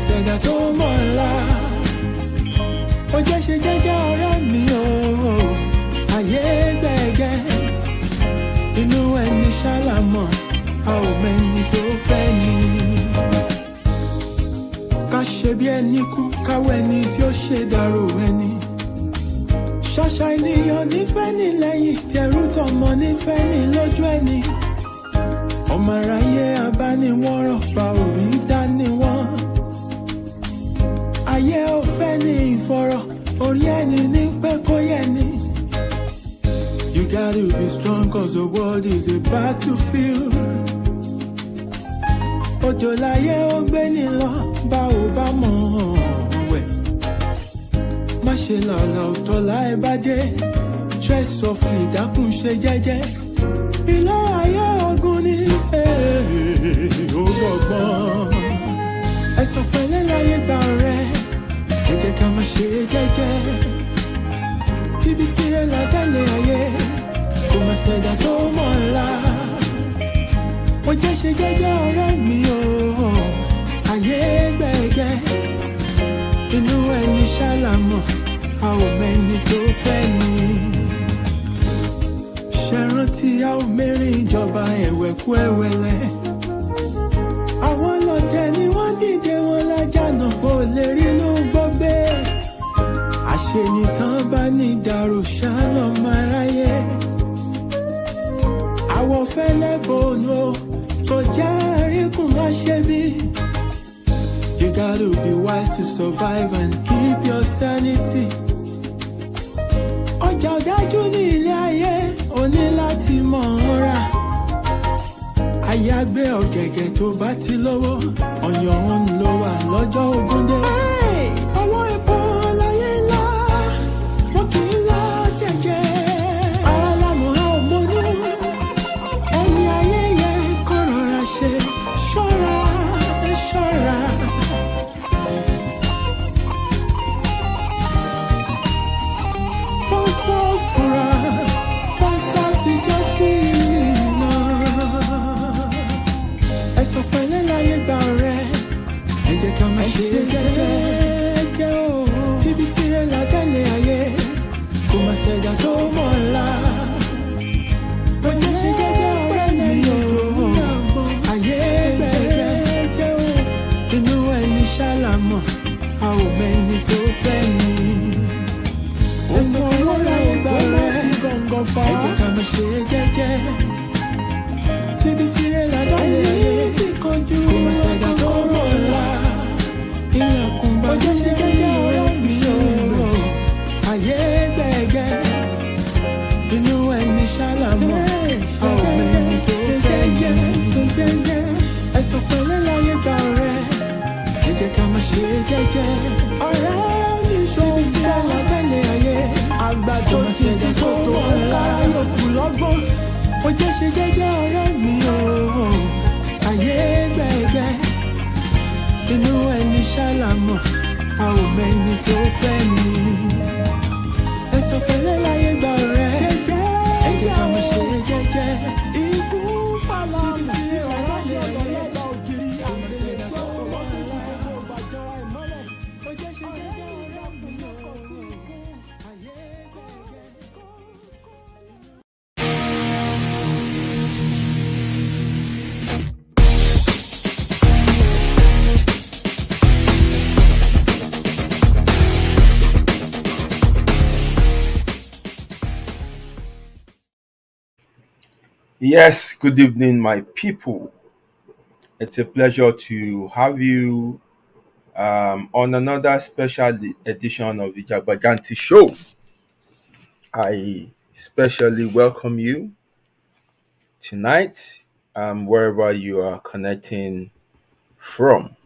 ṣẹ̀dá tó mọ̀ ńlá. Ó jẹ́ ṣe jẹ́jẹ́ ọ̀rẹ́ mi o, ayé gbẹ̀gẹ́. Inú ẹni ṣálámọ̀, a ò mẹ́ni tó fẹ́ ni. Ká ṣe bí ẹni kú, káwọ́ ẹni tí ó ṣe dàrú ẹni. Ṣàṣà ènìyàn nífẹ̀ẹ́ ní lẹ́yìn, tẹrú tọmọ nífẹ̀ẹ́ ní lójú ẹni. Ọmọ aráyé abániwọ̀nràn bá orí dání wọn. Ayé ò fẹ́ ní ìfọ̀rọ̀, orí ẹni ní pé kó yẹ ni. You gotta be strong cause the world is a battlefield. Òjò láyé ó gbé ní lọ, bá ò bá mọ̀ wẹ̀. Má ṣe lọ́la òtọ́ láì bá dé, stress of ìdákùn ṣe jẹ́jẹ́. Ilé ayé ogun ni ó gbọ̀gbọ́n. Ẹ̀sọ̀ pẹ̀lẹ́ láyé gbà ọ̀rẹ́, ẹ jẹ́ ká má ṣe jẹ́jẹ́. Kíbi tirẹ̀ látẹ̀lé ayé, kò má ṣẹ̀dá tó mọ̀ ńlá. Ó jẹ́ ṣe jẹ́jẹ́ ọ̀rẹ́ mi o, ayé gbẹ̀gẹ́. Inú ẹni ṣálámọ̀, a ò mẹ́ni tó fẹ́ ni. Ṣé rántí a ò mẹ́rin ìjọba ẹ̀wẹ̀kú ẹ̀wẹ̀lẹ̀. Àwọn lọ́tẹ̀ ni wọ́n dìde wọn lájànà kó lè rínú gbọ́gbé. Àṣenìtàn bá ní ìdàrú ṣálọ̀ máa ráyé. Àwọ̀ fẹ́lẹ́ bòónù kò jẹ́ àríkùn má ṣe bí. You gotta be wise to survive and keep your sanity. Ọjà ọ̀dájú ní ilé ayé, o ní láti mọ̀ ọ́n rà. Àyàgbé ọ̀gẹ̀gẹ̀ tó bá ti lówó, ọ̀yàn ń lò wà lọ́jọ́ ogún dé. Ọwọ́ epo láyé ńlá, wọ́n kì í lọ jẹ̀jẹ̀. Alámọ̀ a ò mọ̀nú, ẹni ayé yẹ kó rọra ṣe. Ṣọ́ra, ṣọ́ra. Pọ́sọ̀ fura, pọ́sọ̀ ti jẹ́ sí iná. Ẹ̀sọ̀ pẹ̀lẹ́ láyé gbà ọ̀rẹ́, ẹ jẹ́ ká má ṣe jẹ́jẹ́ o. Tíbi tirẹ̀ látẹ̀lé ayé, kò má ṣẹ̀dá tó mọ̀ ńlá. Ó jẹ́ ṣe jẹ́jẹ́ ọ̀rẹ́ mi o, ayé gbẹ̀gẹ́ o. Inú ẹni ṣálámọ̀, a ò mẹ́ni tó fẹ́ ni. Ẹ̀sọ̀ pẹ̀lẹ́ láyé gbà ọ̀rẹ́, ẹ jẹ́ ká má ṣe jẹ́jẹ́. Tíbi tirẹ̀ látẹ̀lé ayé, kò má ṣẹ̀dá tó mọ̀ ńlá. Ilẹ̀kùn bá jẹ́ ṣe jẹ́jẹ́ ọ̀rẹ́ mi o, ayé gbẹ̀gẹ́. Inú ẹni ṣálámọ̀, a ò mẹ́ni tó fẹ́ ni. Ẹ̀sọ̀ pẹ̀lẹ́ láyé gbà ọ̀rẹ́, ẹ jẹ́ ká má ṣe jẹ́jẹ́. Ọ̀rẹ́ mi ṣòwò tí a lábẹ́lẹ̀ ayé, àgbà tó ti fi tó mọ̀ ńlá yòókù lọ́gbọ́n. Ó jẹ́ ṣe jẹ́jẹ́ ọ̀rẹ́ mi o, ayé gbẹ̀gẹ́. Inú ẹni ṣálámọ̀, a ò mẹ́ni tó fẹ́ ni. Ẹ̀sọ̀ pẹ̀lẹ́ láyé gbà ọ̀rẹ́, ẹ jẹ́ ká má ṣe jẹ́jẹ́. Ikú pàlàmù tí ọ̀rọ̀ ṣe lọ́lọ́gbà ògiri. Àmì ṣẹ̀dá tó mọ̀ ńlá, ó bàjọ́ ẹ̀mọ́lẹ̀. Ó jẹ́ ṣe jẹ́jẹ́ ọ̀rẹ́ mi o, ayé gbẹ̀gẹ́. Yes, good evening, my people. It's a pleasure to have you on another special edition of the Jagbajanti Show. I especially welcome you tonight, wherever you are connecting from.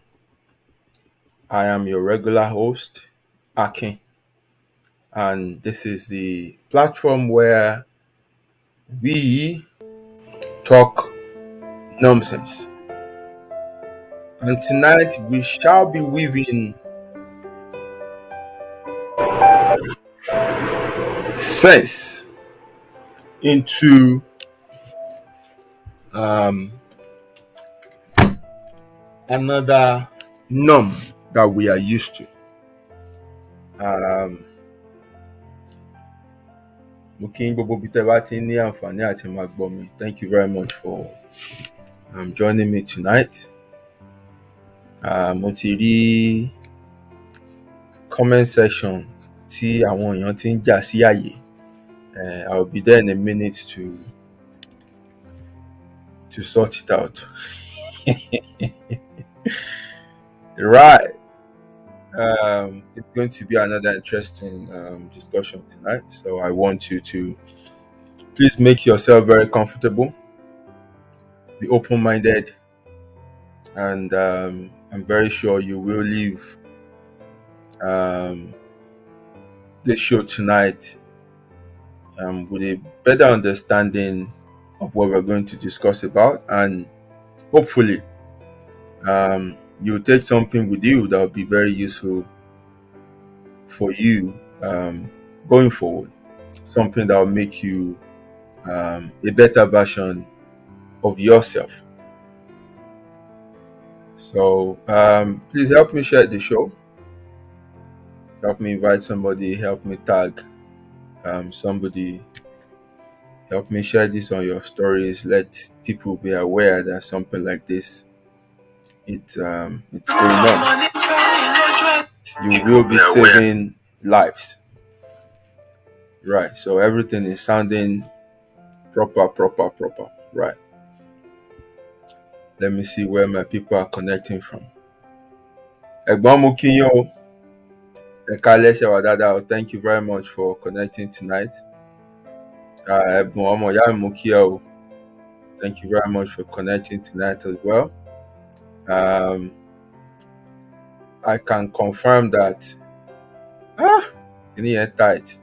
I am your regular host, Akin, and this is the platform where we talk nonsense. And tonight we shall be weaving sense into another norm that we are used to. Um, mo kí yín gbogbo bí tẹ́ bá ti ní àǹfààní àti máa gbọ́ mi. Thank you very much for joining me tonight. Mo ti rí comment section tí àwọn èèyàn ti ń jà sí àyè. I'll be there in a minute to sort it out. Right. It's going to be another interesting discussion tonight. So I want you to please make yourself very comfortable, be open-minded, and I'm very sure you will leave this show tonight with a better understanding of what we're going to discuss about, and hopefully you'll take something with you that will be very useful for you going forward, something that will make you a better version of yourself. So please help me share the show, help me invite somebody, help me tag somebody, help me share this on your stories. Let people be aware that something like this it's going on. You will be saving lives. Right. So everything is sounding proper. Right. Let me see where my people are connecting from. Ẹ̀gbọ́n mo kí yín o. Ẹ káalẹ́ ṣé wà dáadáa o. Thank you very much for connecting tonight. Ẹ̀gbọ́n ọmọ ìyá mi mo kí ẹ o. Thank you very much for connecting tonight as well. I can confirm that in tight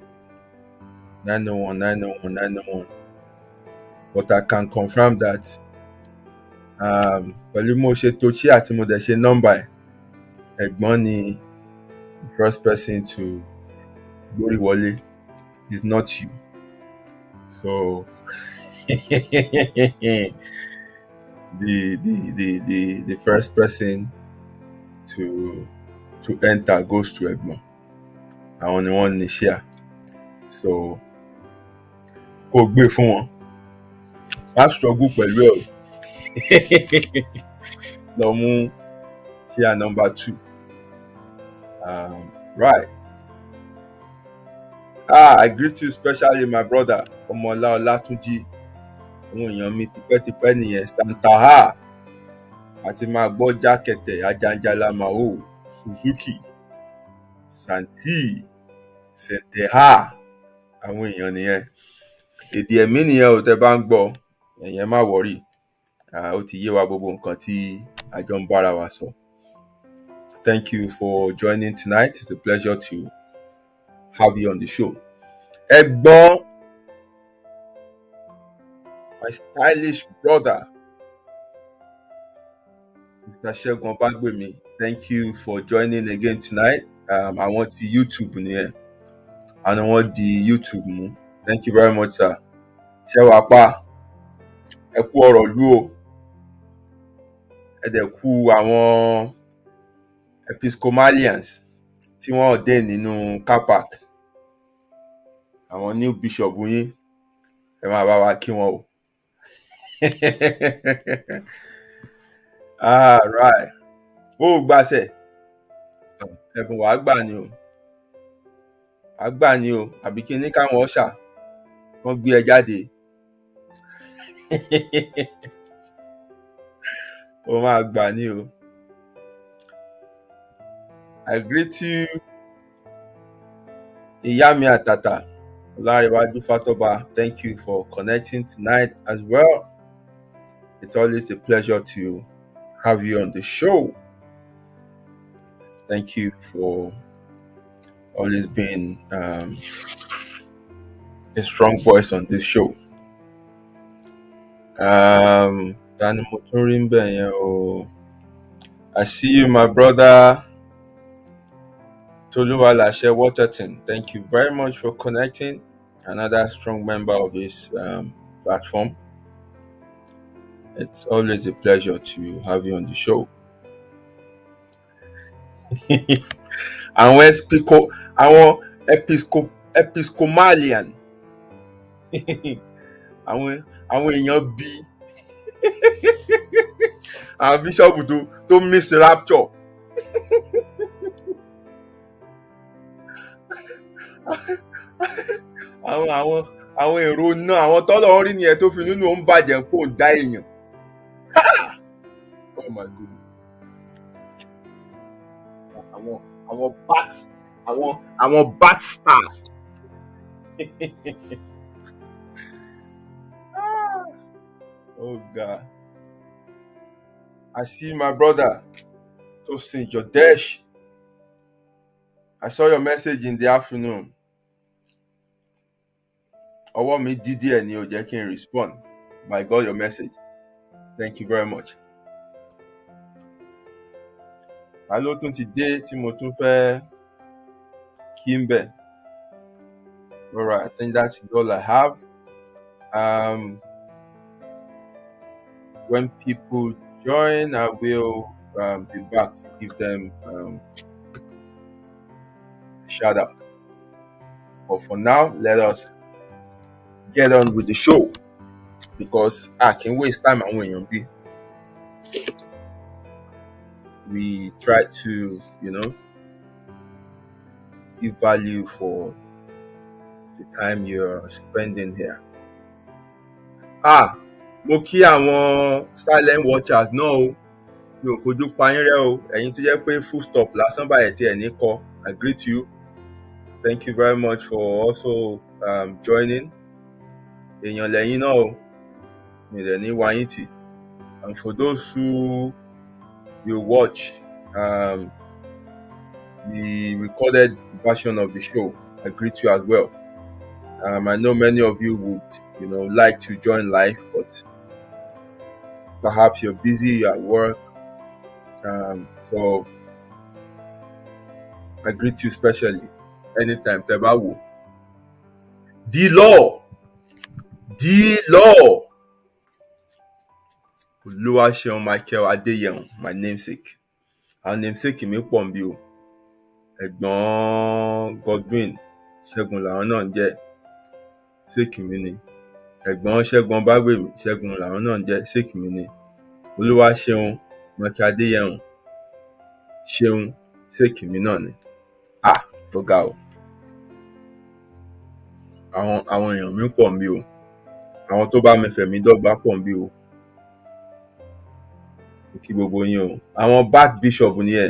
901. But I can confirm that pẹ̀lú mo ṣe tochi àti mo dẹ̀ ṣe nọ́mbà ẹ̀, ẹ̀gbọ́n ni the first person to gbórí wọlé is not you. So the first person to enter goes to ẹ̀gbọ́n. Àwọn ni wọ́n ní share. So kò gbé fún wọn. Má struggle pẹ̀lú ẹ̀ o. Lọ mú share number 2. Right. I greet you especially my brother Ọmọọlá Ọlátúnjí. Àwọn èèyàn mi tipẹ́tipẹ́ nìyẹn. Santaha àti máa gbọ́ jákẹ̀tẹ̀ Ajanjala Mao Suzuki Santi Senteha. Àwọn èèyàn nìyẹn. Èdè ẹ̀mí nìyẹn ò tẹ́ bá ń gbọ́. Ẹ̀yẹn má worry. Ó ti yé wa gbogbo nǹkan tí a jọ ń bára wa sọ. Thank you for joining tonight. It's a pleasure to have you on the show. Ẹ̀gbọ́n, my stylish brother, Mr. Ṣẹ́gun Ọbágbèmí, thank you for joining again tonight. I want the YouTube nìyẹn. And I want the YouTube mú. Thank you very much, sir. Ṣé wàá pa? Ẹ kú ọ̀rọ̀ lú o. Ẹ dẹ̀ kú àwọn Episcopalians tí wọ́n ordain nínú car park. Àwọn new bishop yín. Ẹ máa bá wa kí wọn o. Right. Ó gbàṣẹ. Ẹ̀bùn wàá gbà ni o. Wàá gbà ni o. Àbí kí ní káwọn ọ̀ṣà wọ́n gbé ẹ jáde. Ó máa gbà ni o. I greet you, ìyá mi àtàtà, Ọlárẹ̀wájú Fátóbá. Thank you for connecting tonight as well. It's always a pleasure to have you on the show. Thank you for always being a strong voice on this show. Tani mo tún rí ń bẹ̀ yẹn o. I see you, my brother Toluwalashe Waterton. Thank you very much for connecting. Another strong member of this platform. It's always a pleasure to have you on the show. àwọn episcomalian àwọn èèyàn bíi àwọn bíṣọ̀bù tó miss rapture. àwọn èrò náà àwọn tọ́lọ̀ ń rí nìyẹn tó fi nínú òun bàjẹ́ pò ń dá èèyàn. Oh my God. àwọn bat star. Oh God. I see my brother Tosin Jodesh. I saw your message in the afternoon. Ọwọ́ mi dídí ẹ̀ ni ò jẹ́ kí n respond. But I got your message. Thank you very much. Ta ló tún ti dé tí mo tún fẹ́ kí n bẹ̀? Alright, I think that's all I have. When people join, I will be back to give them a shout out. But for now, let us get on with the show because I can't waste time on when be. We try to, give value for the time you're spending here. Mo kí àwọn silent watchers náà o, mi ò fojú pa yín rẹ́ o, ẹ̀yin tó jẹ́ pé full stop lásán báyìí tí ẹ̀ ní kọ, I greet you. Thank you very much for also joining. Èèyàn lẹ́yìn náà o, mi dẹ̀ ní wá yín tì. And for those who will watch the recorded version of the show, I greet you as well. I know many of you would, like to join live, but perhaps you're busy, you're at work. So I greet you specially anytime. Tebawo. The law. Oluwaseun Michael Adeyeun, my namesake. Our namesake mi pọ̀ nbí o. Ẹ̀gbọ́n Godwin Ṣẹ́gun làwọn náà ń jẹ́. Séèkì mi ni. Ẹ̀gbọ́n Ṣẹ́gun Bágbèmí Ṣẹ́gun làwọn náà ń jẹ́. Séèkì mi ni. Oluwaseun Michael Adeyeun Ṣeun séèkì mi náà ni. Tó ga o. Àwọn èèyàn mi pọ̀ nbí o. Àwọn tó bá mi fẹ̀mí dọ́gba pọ̀ nbí o. Kí gbogbo yín o. Àwọn back bishop ni ẹ.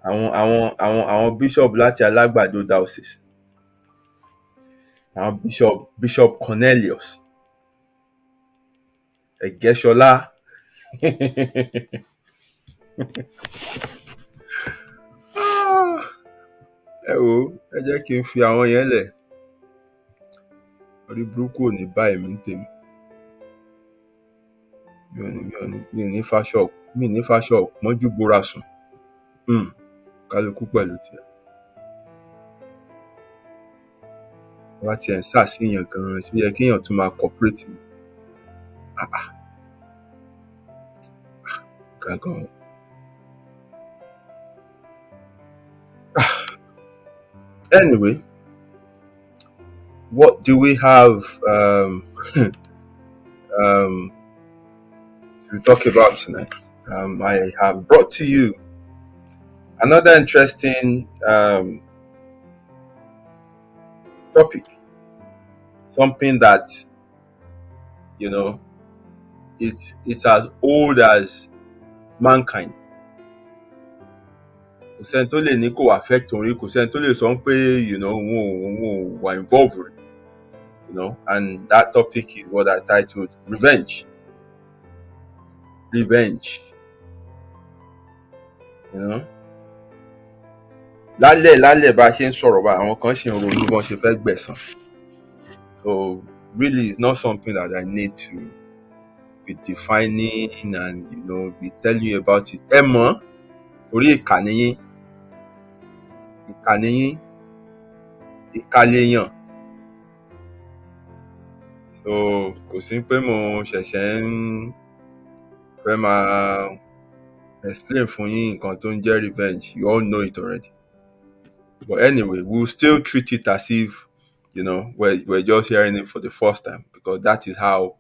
Àwọn bishop láti Alágbàdo diocese. Àwọn bishop Cornelius Ẹ̀gẹ́ṣọlá. Ẹ wò, ẹ jẹ́ kí n fi àwọn yẹn lẹ̀. Orí burúkú ò ní bá èmi ń tèmi. Mi ò ní fáṣọ mọ́jú bóra sùn. Kálukú pẹ̀lú tiẹ̀. Wá tiẹ̀ ń ṣàṣìyàn gan-an, ṣó yẹ kéèyàn tún máa cooperate mi. Gangan. Anyway, what do we have to talk about tonight? I have brought to you another interesting topic. Something that, it's as old as mankind. Kò sẹ́ni tó lè ní kò affect òun rí, kò sẹ́ni tó lè sọ pé, òun wà involved, and that topic is what I titled Revenge. Lálẹ́ bá a ṣe ń sọ̀rọ̀ bá àwọn kan ṣe ń ronú bọ́n ṣe fẹ́ gbẹ̀san. So really it's not something that I need to be defining and be telling you about it. Ẹ mọ̀, orí ìkànnì yín ìkàlẹ̀yàn. So kò sí pé mo ṣẹ̀ṣẹ̀ ń fẹ́ máa explain fún yín nǹkan tó ń jẹ́ revenge. You all know it already. But anyway, we'll still treat it as if, we're just hearing it for the first time, because that is how,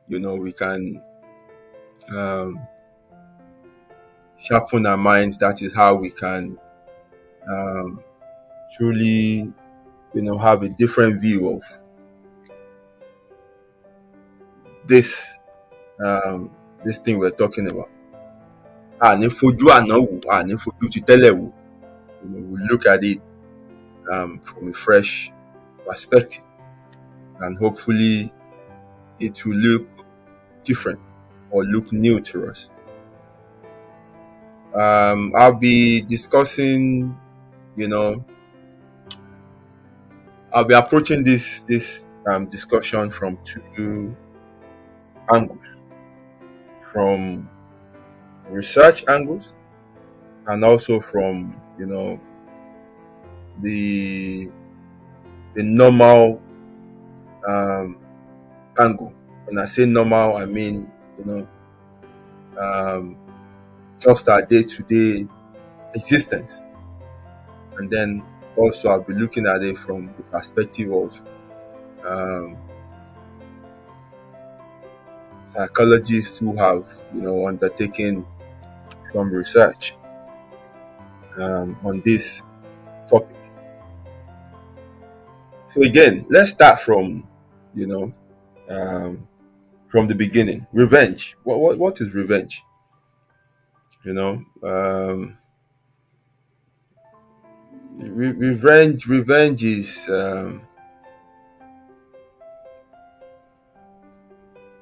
we can um, sharpen our minds. That is how we can um, truly, have a different view of this this thing we're talking about. Ní fojú àná wò, ní fojú ti tẹ́lẹ̀ wò. We look at it from a fresh perspective, and hopefully it will look different or look new to us. I'll be discussing, I'll be approaching this discussion from two angles, from research angles, and also from the normal angle. When I say normal, I mean just our day-to-day existence, and then also I'll be looking at it from the perspective of psychologists who have undertaken some research on this topic. So again, let's start from from the beginning. Revenge. What is revenge? Revenge is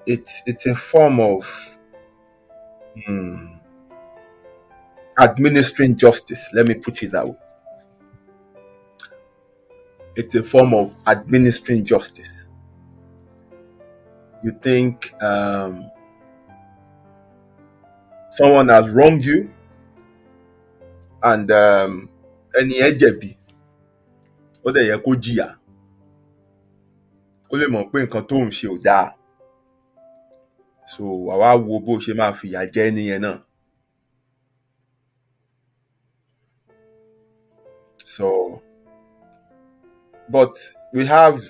it's a form of administering justice. Let me put it that way. It's a form of administering justice. You think someone has wronged you, and ẹni ẹ jẹ̀bi, ó dẹ̀ yẹ kó jìyà, kó lè mọ̀ pé nǹkan tó ń ṣe ò dáa. So wàá wo bó ṣe máa fìyà jẹ ẹni yẹn náà. So, but we have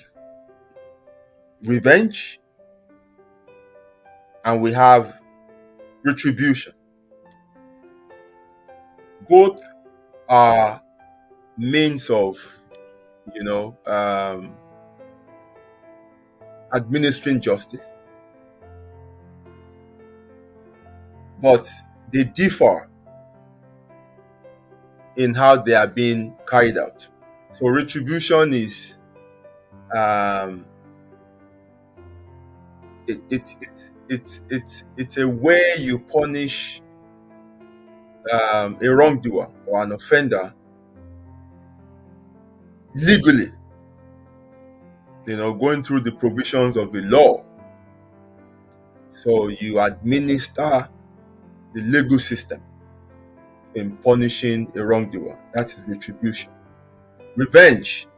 revenge and we have retribution. Both are means of, administering justice, but they differ in how they are being carried out. So retribution is it's a way you punish a wrongdoer or an offender legally, going through the provisions of the law. So you administer the legal system in punishing a wrongdoer. That is retribution. Revenge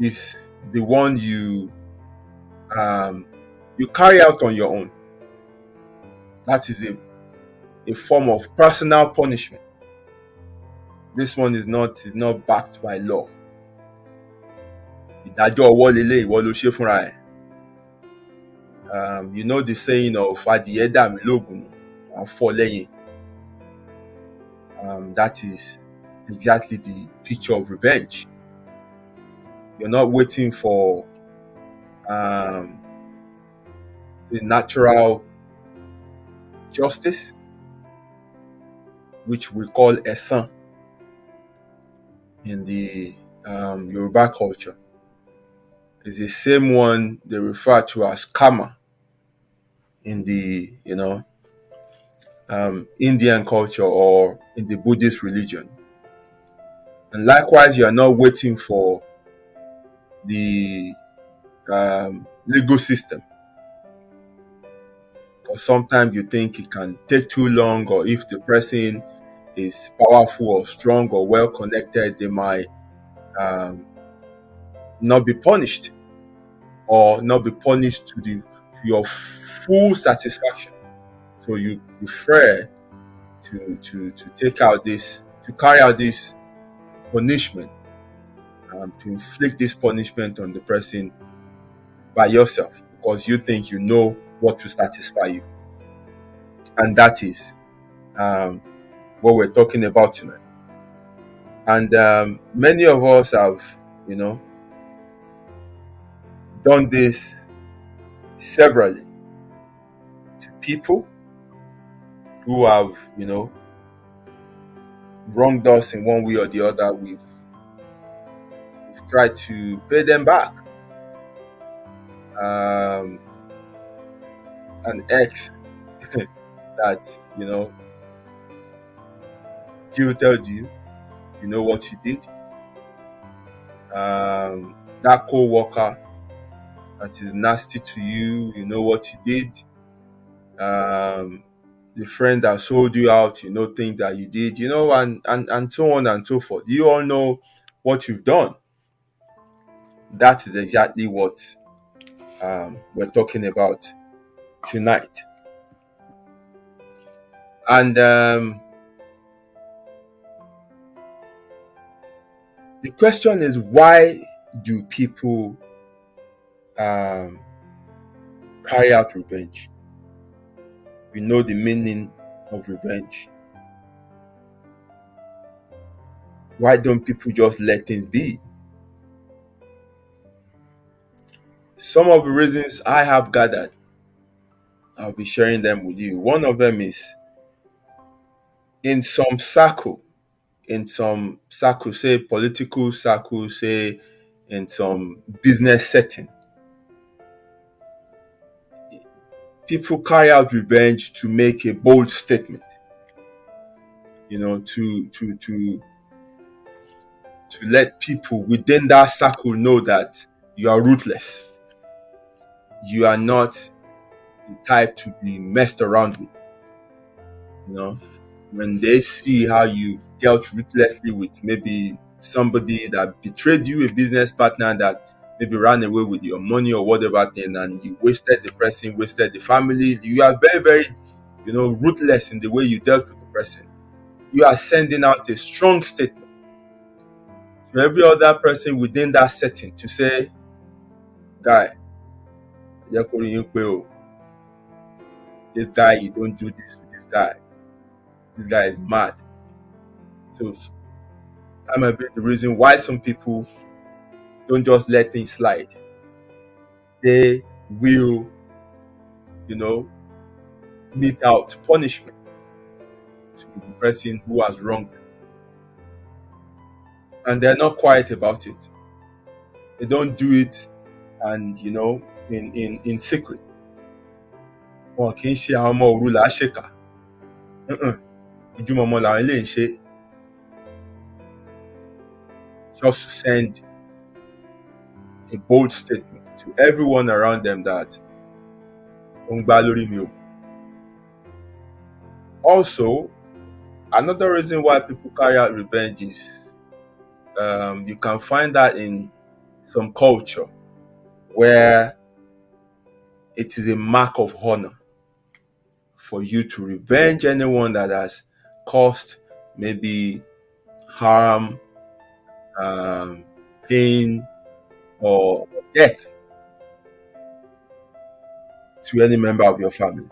is the one you carry out on your own. That is a form of personal punishment. This one is not backed by law. Ìdájọ́ ọwọ́ lélẹ̀, ìwọ ló ṣe fúnra ẹ̀. You know the saying of adìyẹ dà mí lóògùn wá fọ́ lẹ́yìn. That is exactly the picture of revenge. You're not waiting for the natural justice, which we call ẹ̀san in the Yoruba culture. It's the same one they refer to as karma in the Indian culture or in the Buddhist religion. And likewise, you are not waiting for the legal system, because sometimes you think it can take too long, or if the person is powerful or strong or well connected, they might not be punished, or not be punished to your full satisfaction. So you prefer to take out this, to carry out this punishment, to inflict this punishment on the person by yourself because you think you know what will satisfy you. And that is what we're talking about tonight. And many of us have, done this severally to people who have, wronged us in one way or the other. We've tried to pay them back. An ex that, guilted you, you know what you did. That co-worker that is nasty to you, you know what you did. The friend that sold you out, you know things that you did, and so on and so forth. You all know what you've done. That is exactly what we're talking about tonight. And the question is, why do people carry out revenge? We know the meaning of revenge. Why don't people just let things be? Some of the reasons I have gathered, I'll be sharing them with you. One of them is in some circle, say political circle, say in some business setting, people carry out revenge to make a bold statement, to let people within that circle know that you are ruthless. You are not the type to be messed around with. When they see how you dealt ruthlessly with maybe somebody that betrayed you, a business partner that maybe ran away with your money or whatever thing, and you wasted the person, wasted the family, you are very, very, ruthless in the way you dealt with the person. You are sending out a strong statement to every other person within that setting to say, guy, this guy, you don't do this with this guy. This guy is mad. So that might be the reason why some people don't just let things slide. They will, mete out punishment to the person who has wronged them. And they're not quiet about it. They don't do it and, in secret. Wọn kì í ṣe àwọn ọmọ òru là á ṣèkà. Ojúmọmọ làwọn eléyìí ń ṣe. Just to send a bold statement to everyone around them that also, another reason why people carry out revenge is you can find that in some culture where it is a mark of honor for you to revenge anyone that has caused maybe harm, pain, or death to any member of your family.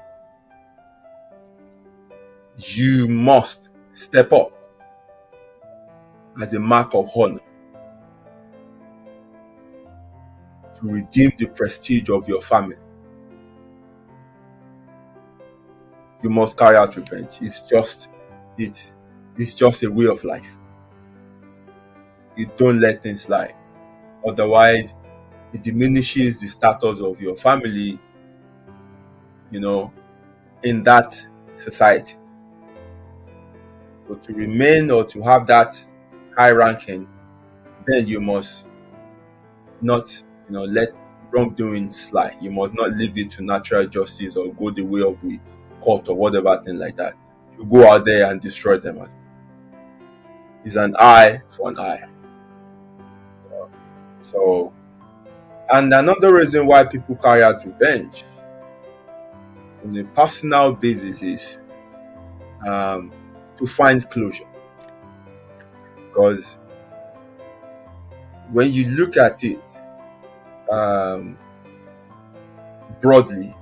You must step up as a mark of honor to redeem the prestige of your family. You must carry out revenge. It's just a way of life. You don't let things slide. Otherwise, it diminishes the status of your family, in that society. So to remain or to have that high ranking, then you must not, let wrongdoing slide. You must not leave it to natural justice or go the way of the court or whatever thing like that. You go out there and destroy them. It's an eye for an eye. So, and another reason why people carry out revenge on a personal basis is to find closure. Because when you look at it um, broadly,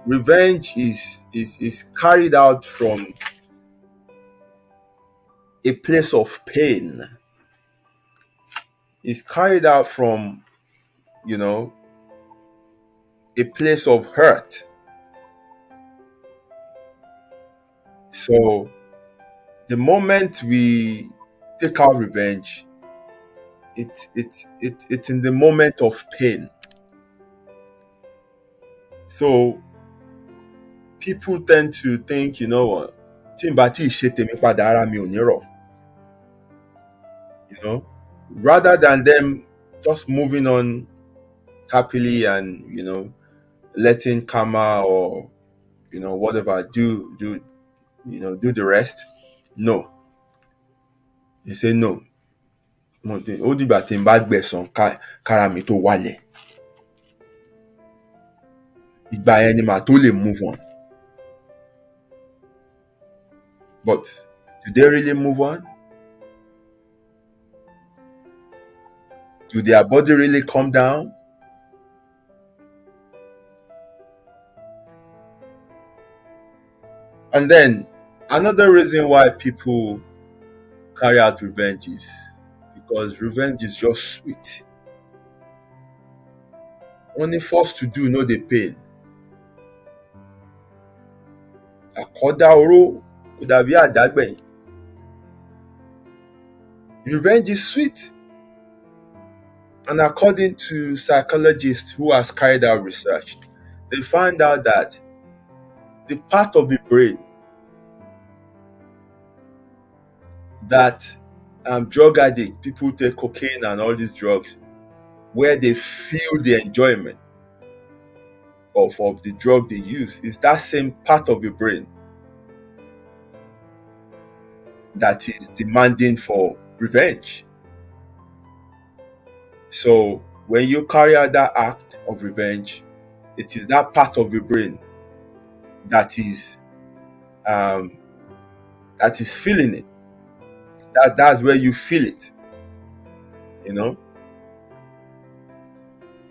revenge is carried out from a place of pain. It's carried out from, you know, a place of hurt. So the moment we take our revenge, it's in the moment of pain. So people tend to think, you know what, tí n bá tí ì ṣe tèmi padà ara mi ò ní rọ̀, you know, rather than them just moving on happily and, you know, letting karma or, you know, whatever do you know, do the rest. No, they say no. Ó dìgbà tí n bá gbẹ̀san kára mi tó wálẹ̀. Ìgbà yẹn ni màá tó lè move on. But do they really move on? Do their body really calm down? And then another reason why people carry out revenge is because revenge is just sweet. Only forced to do no dey pain. Àkọ́dá oró kò dàbí àdágbẹ̀yìn. Revenge is sweet. And according to psychologists who has carried out research, they found out that the part of the brain that drug addict, people take cocaine and all these drugs, where they feel the enjoyment of the drug they use, is that same part of the brain that is demanding for revenge. So when you carry out that act of revenge, it is that part of the brain that is feeling it. That's where you feel it, you know.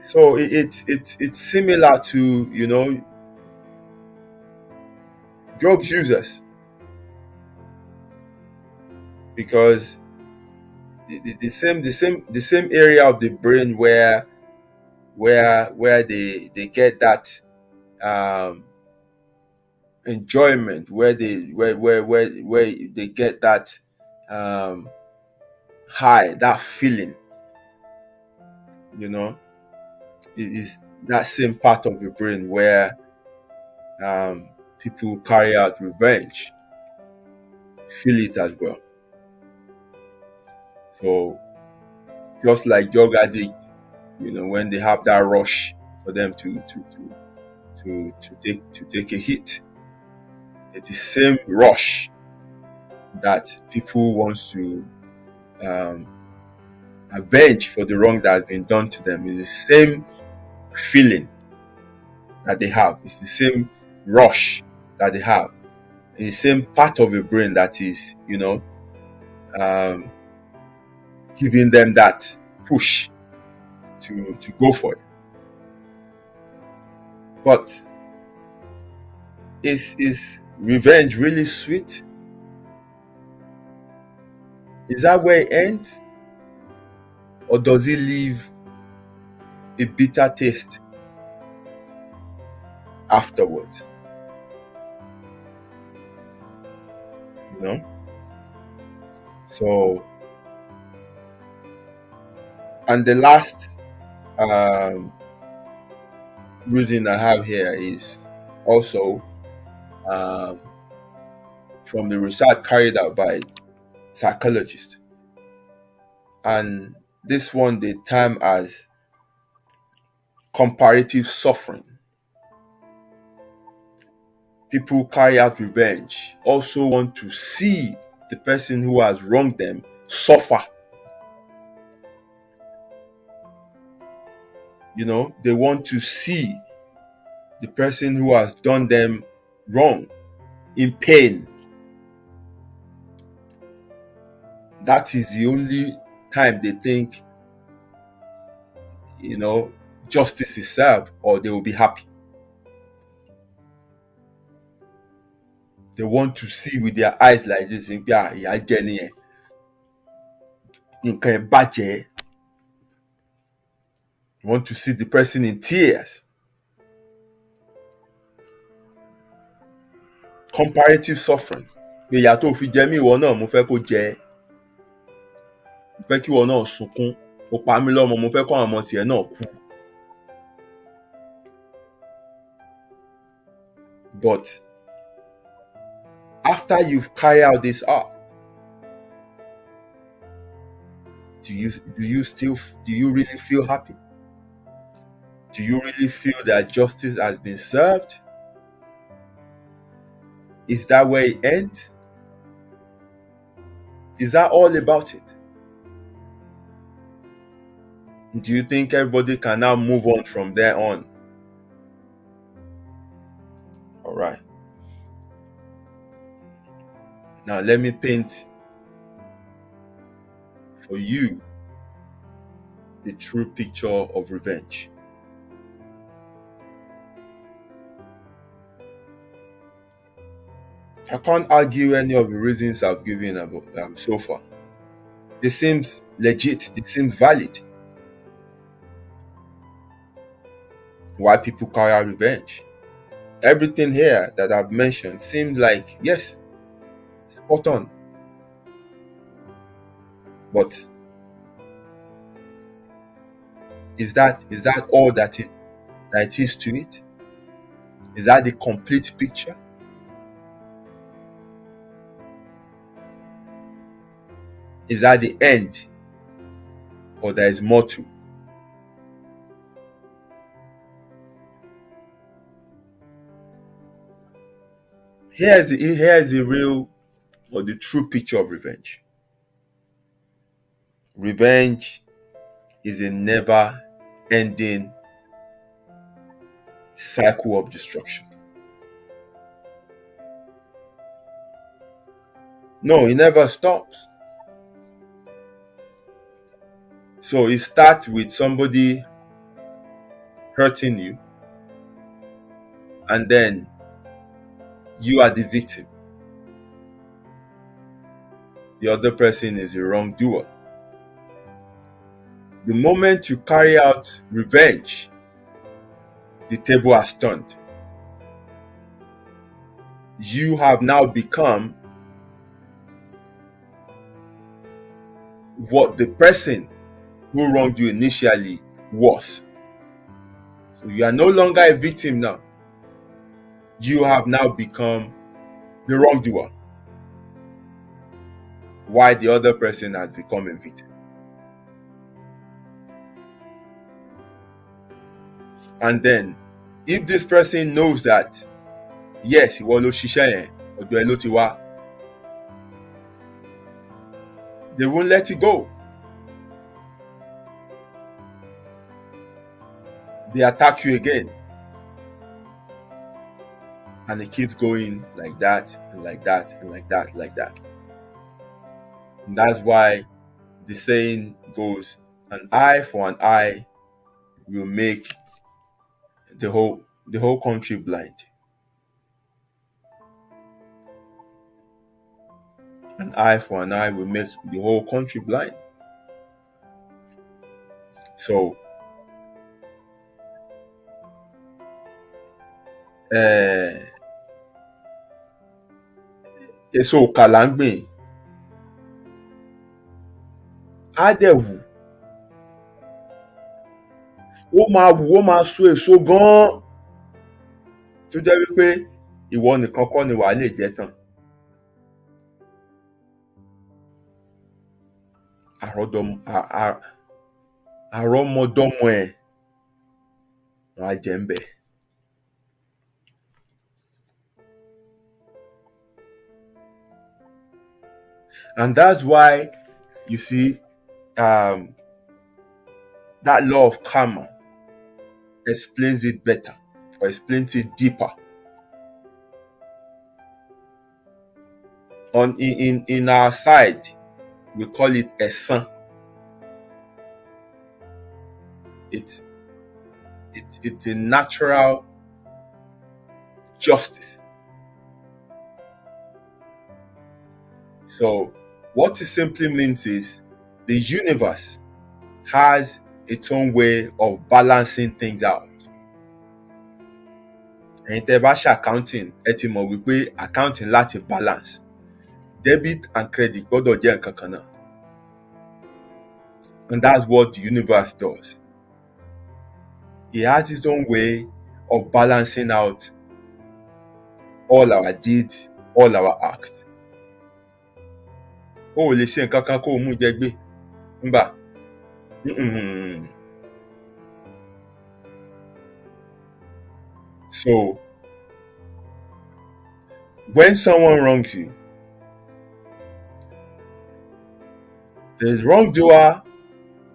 So it's similar to, you know, drug users, because the same area of the brain where they get that enjoyment, where they get that high, that feeling, you know, it is that same part of the brain where people carry out revenge feel it as well. So just like drug addict, you know, when they have that rush for them to take a hit, it's the same rush that people want to avenge for the wrong that has been done to them. It's the same feeling that they have. It's the same rush that they have. It's the same part of the brain that is, you know, giving them that push to go for it. But is revenge really sweet? Is that where it ends? Or does it leave a bitter taste afterwards? You know? So, and the last reason I have here is also from the research carried out by psychologists. And this one they term as comparative suffering. People carry out revenge also want to see the person who has wronged them suffer. You know, they want to see the person who has done them wrong in pain. that is the only time they think, you know, justice is served, or they will be happy. They want to see with their eyes like this, think, yeah, yeah, Jenny, nǹkan ẹ̀ bàjẹ́. You want to see the person in tears. Comparative suffering. Pé ìyà tó fi jẹ mí ìwọ náà mo fẹ́ kó jẹ ẹ́. Mo fẹ́ kí ìwọ náà sunkún. Ó pa mí lọ́mọ, mo fẹ́ kó àwọn ọmọ tiẹ̀ náà kú. But after you've carried out this act, do you really feel happy? Do you really feel that justice has been served? Is that where it ends? Is that all about it? Do you think everybody can now move on from there on? All right. Now let me paint for you the true picture of revenge. I can't argue any of the reasons I've given about so far. They seem legit, they seem valid. Why people carry out revenge. Everything here that I've mentioned seemed like, yes, spot on. But is that all that it is to it? Is that the complete picture? Is that the end? Or there is more to it? Here's the real or the true picture of revenge. Revenge is a never ending cycle of destruction. No, it never stops. So it starts with somebody hurting you, and then you are the victim. The other person is the wrongdoer. The moment you carry out revenge, the table has turned. You have now become what the person who wronged you initially was. So you are no longer a victim now. You have now become the wrongdoer, while the other person has become a victim. And then, if this person knows that, yes, ìwọ ló ṣiṣẹ́ yẹn, ọ̀dọ̀ ẹ ló ti wá, they won't let it go. They attack you again. And it keeps going like that, and like that, and like that, like that. And that's why the saying goes, an eye for an eye will make the whole country blind. An eye for an eye will make the whole country blind. So èso òkà là ń gbìn, á dẹ̀ wù, ó máa wù, ó máa so èso gan-an tó jẹ́ wípé ìwọ nìkan kọ́ ni wàá lè jẹ tán. Àrọ́mọdọ́mọ ẹ̀ wọ́n á jẹ ń bẹ̀. And that's why you see that law of karma explains it better, or explains it deeper. In our side, We call it ẹ̀san. It's a natural justice. So what it simply means is the universe has its own way of balancing things out. Ẹ̀yin tẹ́ bá ṣe accounting, ẹ ti mọ̀ wípé accounting láti balance. Debit and credit gbọ́dọ̀ jẹ́ nǹkan kan náà. And that's what the universe does. It has its own way of balancing out all our deeds, all our acts. O ò lè ṣe nǹkan kan kó o mú jẹ gbé. Ńgbà. So, when someone wrongs you, the wrongdoer,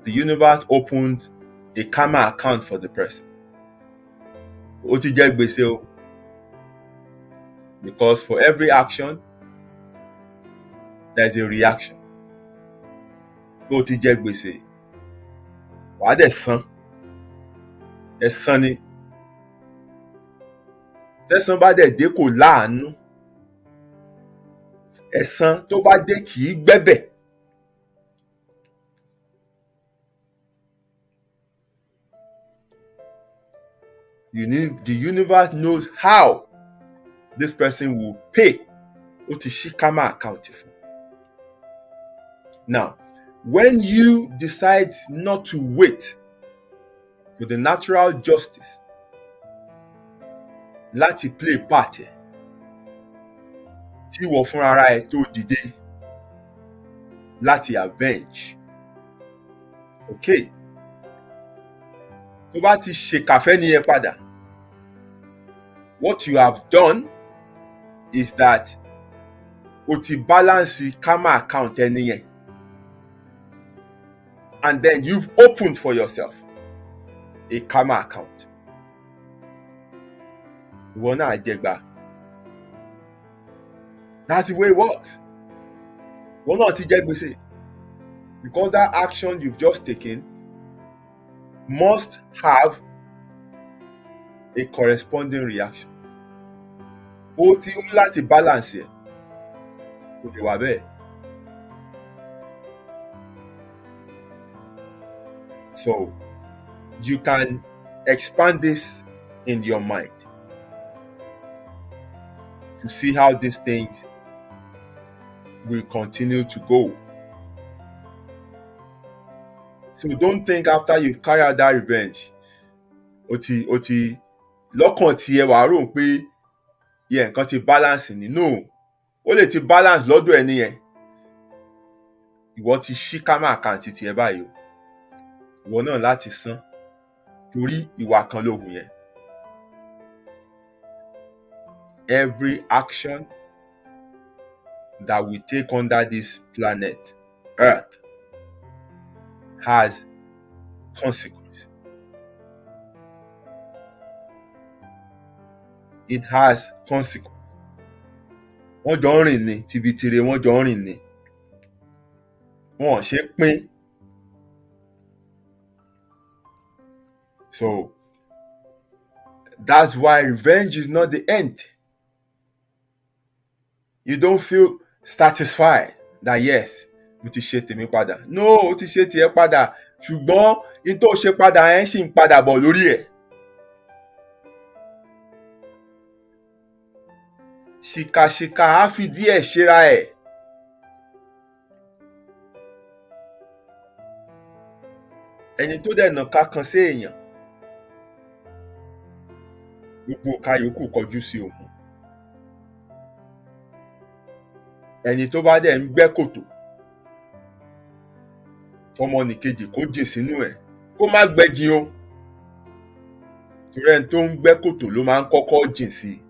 the universe opens a karma account for the person. Ó ti jẹ gbèsè o. Because for every action, there's a reaction. Ó ti jẹ gbèsè. Wàá dẹ̀ san. Ẹ̀san ni. Tẹ́san bá dẹ̀ dé kò láàánú. Ẹ̀san tó bá dé kì í gbẹ́bẹ̀. The universe knows how this person will pay. Ó ti ṣí karma account fún. Now, when you decide not to wait for the natural justice láti play part ẹ̀, tí ìwọ fúnra ara ẹ tó dìde láti avenge, okay, tó bá ti ṣèkàfẹ́ ni ẹ padà, what you have done is that o ti balance karma account ẹni yẹn, and then you've opened for yourself a karma account. Ìwọ náà jẹgbà. That's the way it works. Ìwọ náà ti jẹ gbèsè. Because that action you've just taken must have a corresponding reaction. O ti ń láti balance ẹ̀. Kò lè wà bẹ́ẹ̀. So, you can expand this in your mind to see how these things will continue to go. So don't think after you've carried out that revenge, oti lọ́kàn tiẹ̀ wàá rò pé nǹkan ti balance ni. No, ó lè ti balance lọ́dọ̀ ẹni yẹn. Ìwọ ti ṣí karma account tiẹ̀ báyìí o. Ìwọ náà láti san torí ìwà kan ló hù yẹn. Every action that we take under this planet, Earth, has consequence. It has consequence. Wọ́n jọ ń rìn ni, tibitire wọ́n jọ ń rìn ni. Wọ́n ṣe pín. So, that's why revenge is not the end. You don't feel satisfied that yes, mo ti ṣe tèmi padà. No, o ti ṣe tiẹ̀ padà. Ṣùgbọ́n in tó ṣe padà ẹ̀ ṣì ń padà bọ̀ lórí ẹ̀. Ṣìkàṣìkà á fi díẹ̀ ṣera ẹ̀. Ẹni tó dẹ̀ nà ká kan sí èèyàn, gbogbo ọ̀ka yòókù kọjú sí òun. Ẹni tó bá dẹ̀ ń gbẹ́ kòtò fọmọnìkejì kó jìn sínú ẹ̀, kó má gbẹ́jìn o. Torí ẹni tó ń gbẹ́ kòtò ló máa ń kọ́kọ́ jìn sí i.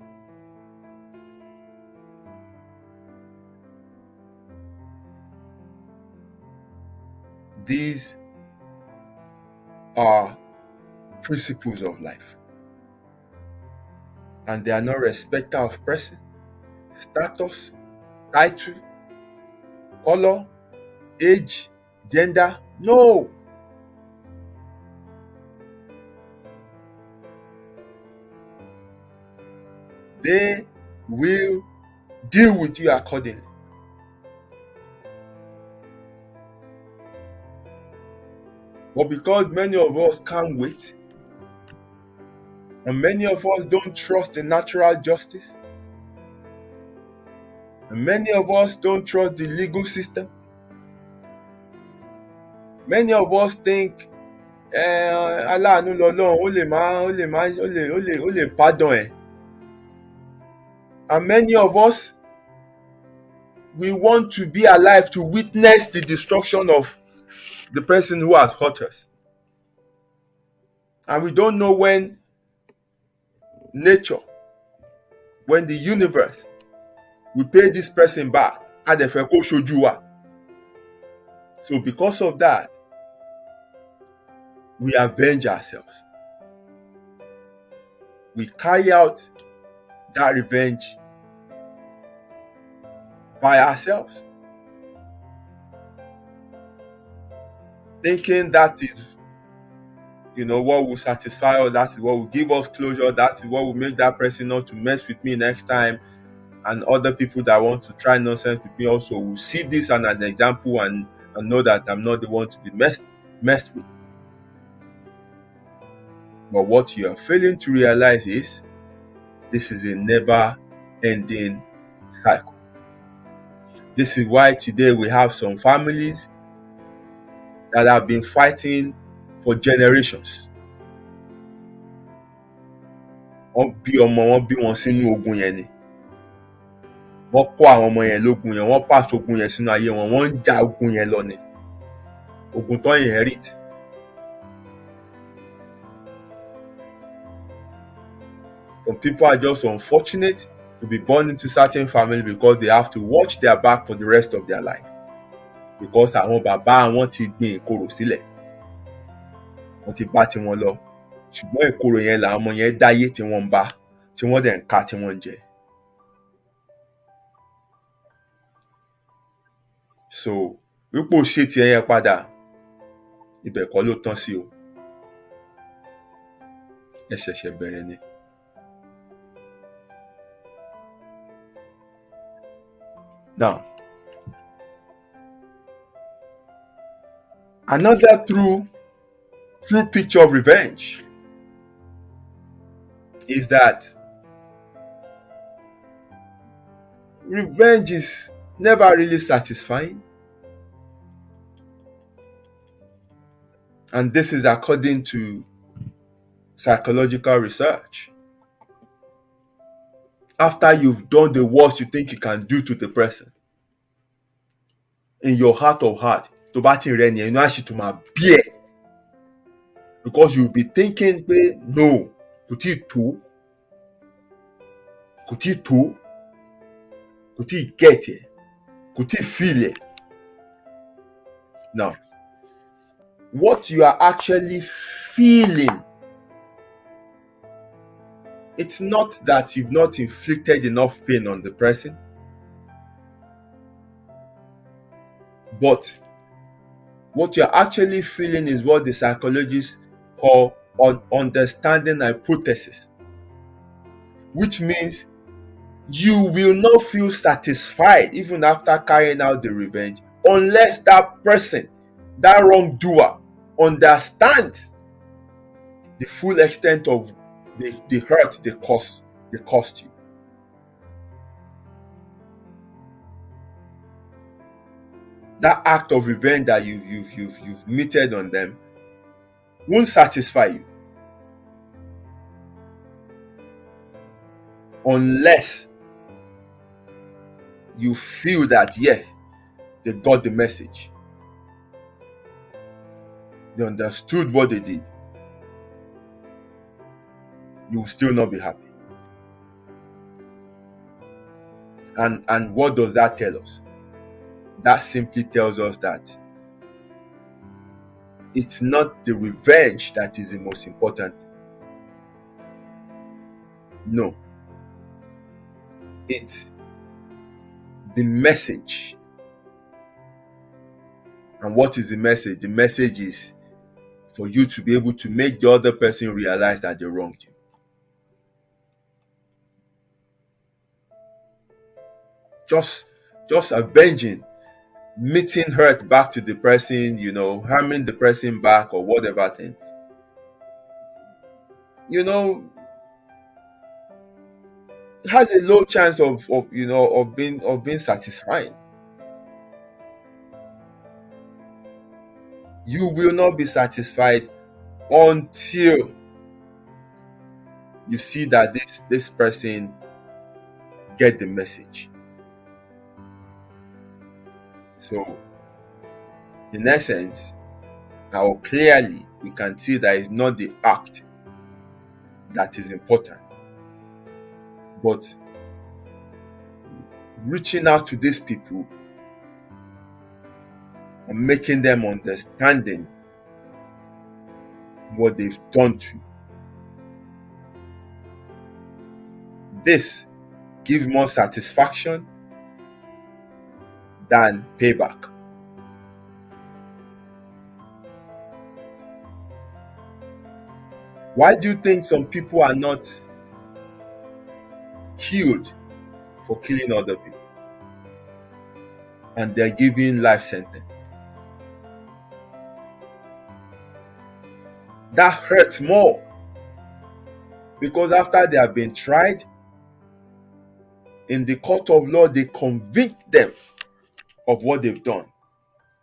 These are principles of life. And they are not respecter of person, status, title, color, age, gender. No. They will deal with you accordingly. But because many of us can't wait, and many of us don't trust in natural justice, and many of us don't trust the legal system, many of us think aláàánú lọ́lọ́run, ó lè pardon ẹ̀. And many of us, we want to be alive to witness the destruction of the person who has hurt us. And we don't know when nature, when the universe will pay this person back. Adẹ̀fẹ́ kó ṣojú wa. So because of that, we avenge ourselves. We carry out that revenge by ourselves, thinking that is, what will satisfy us, that is what will give us closure, that is what will make that person not to mess with me next time. And other people that want to try nonsense with me also will see this as an example and know that I'm not the one to be messed with. But what you are failing to realize is this is a never-ending cycle. This is why today we have some families that have been fighting for generations. Wọ́n bí wọn sínú ogun yẹn ni. Wọ́n kọ́ àwọn ọmọ yẹn lógun yẹn, wọ́n pass ogun yẹn sínú ayé wọn, wọ́n ń jà ogun yẹn lọ ni. Ogun tó inherit. Some people are just unfortunate to be born into certain family because they have to watch their back for the rest of their life. Because àwọn bàbá àwọn ti gbin ìkorò sílẹ̀. Wọ́n ti bá tiwọn lọ. Ṣùgbọ́n ìkorò yẹn làwọn ọmọ yẹn dáyé tí wọ́n ń bá, tí wọ́n dẹ̀ ń ká, tí wọ́n ń jẹ. So, wípé o ṣe tiẹ̀ yẹn padà, ibẹ̀ kọ́ ló tán sí o. Ẹ ṣẹ̀ṣẹ̀ bẹ̀rẹ̀ ni. Now, another true picture of revenge is that revenge is never really satisfying. And this is according to psychological research. After you've done the worst you think you can do to the person, in your heart of heart, tó bá ti rẹ̀ ni inú àṣì tó máa bí ẹ̀. Because you'll be thinking pé no, kò tí ì tó, kò tí ì tó, kò tí ì get ẹ̀, kò tí ì feel ẹ̀. Now, what you are actually feeling, it's not that you've not inflicted enough pain on the person, but what you're actually feeling is what the psychologists call understanding hypothesis, which means you will not feel satisfied even after carrying out the revenge unless that person, that wrongdoer, understands the full extent of the hurt they caused you. That act of revenge that you've meted on them won't satisfy you unless you feel that they got the message, they understood what they did. You will still not be happy. And what does that tell us? That simply tells us that it's not the revenge that is the most important. No. It's the message And what is the message? The message is for you to be able to make the other person realize that they wronged you. Just avenging, meeting hurt back to the person, harming the person back or whatever thing. You know, has a low chance of being satisfying. You will not be satisfied until you see that this person get the message. So in essence, now clearly we can see that it's not the act that is important, but reaching out to these people and making them understanding what they've done to you. This gives more satisfaction than payback. Why do you think some people are not killed for killing other people and they're given life sentence? That hurts more because after they have been tried in the court of law, they convict them of what they've done.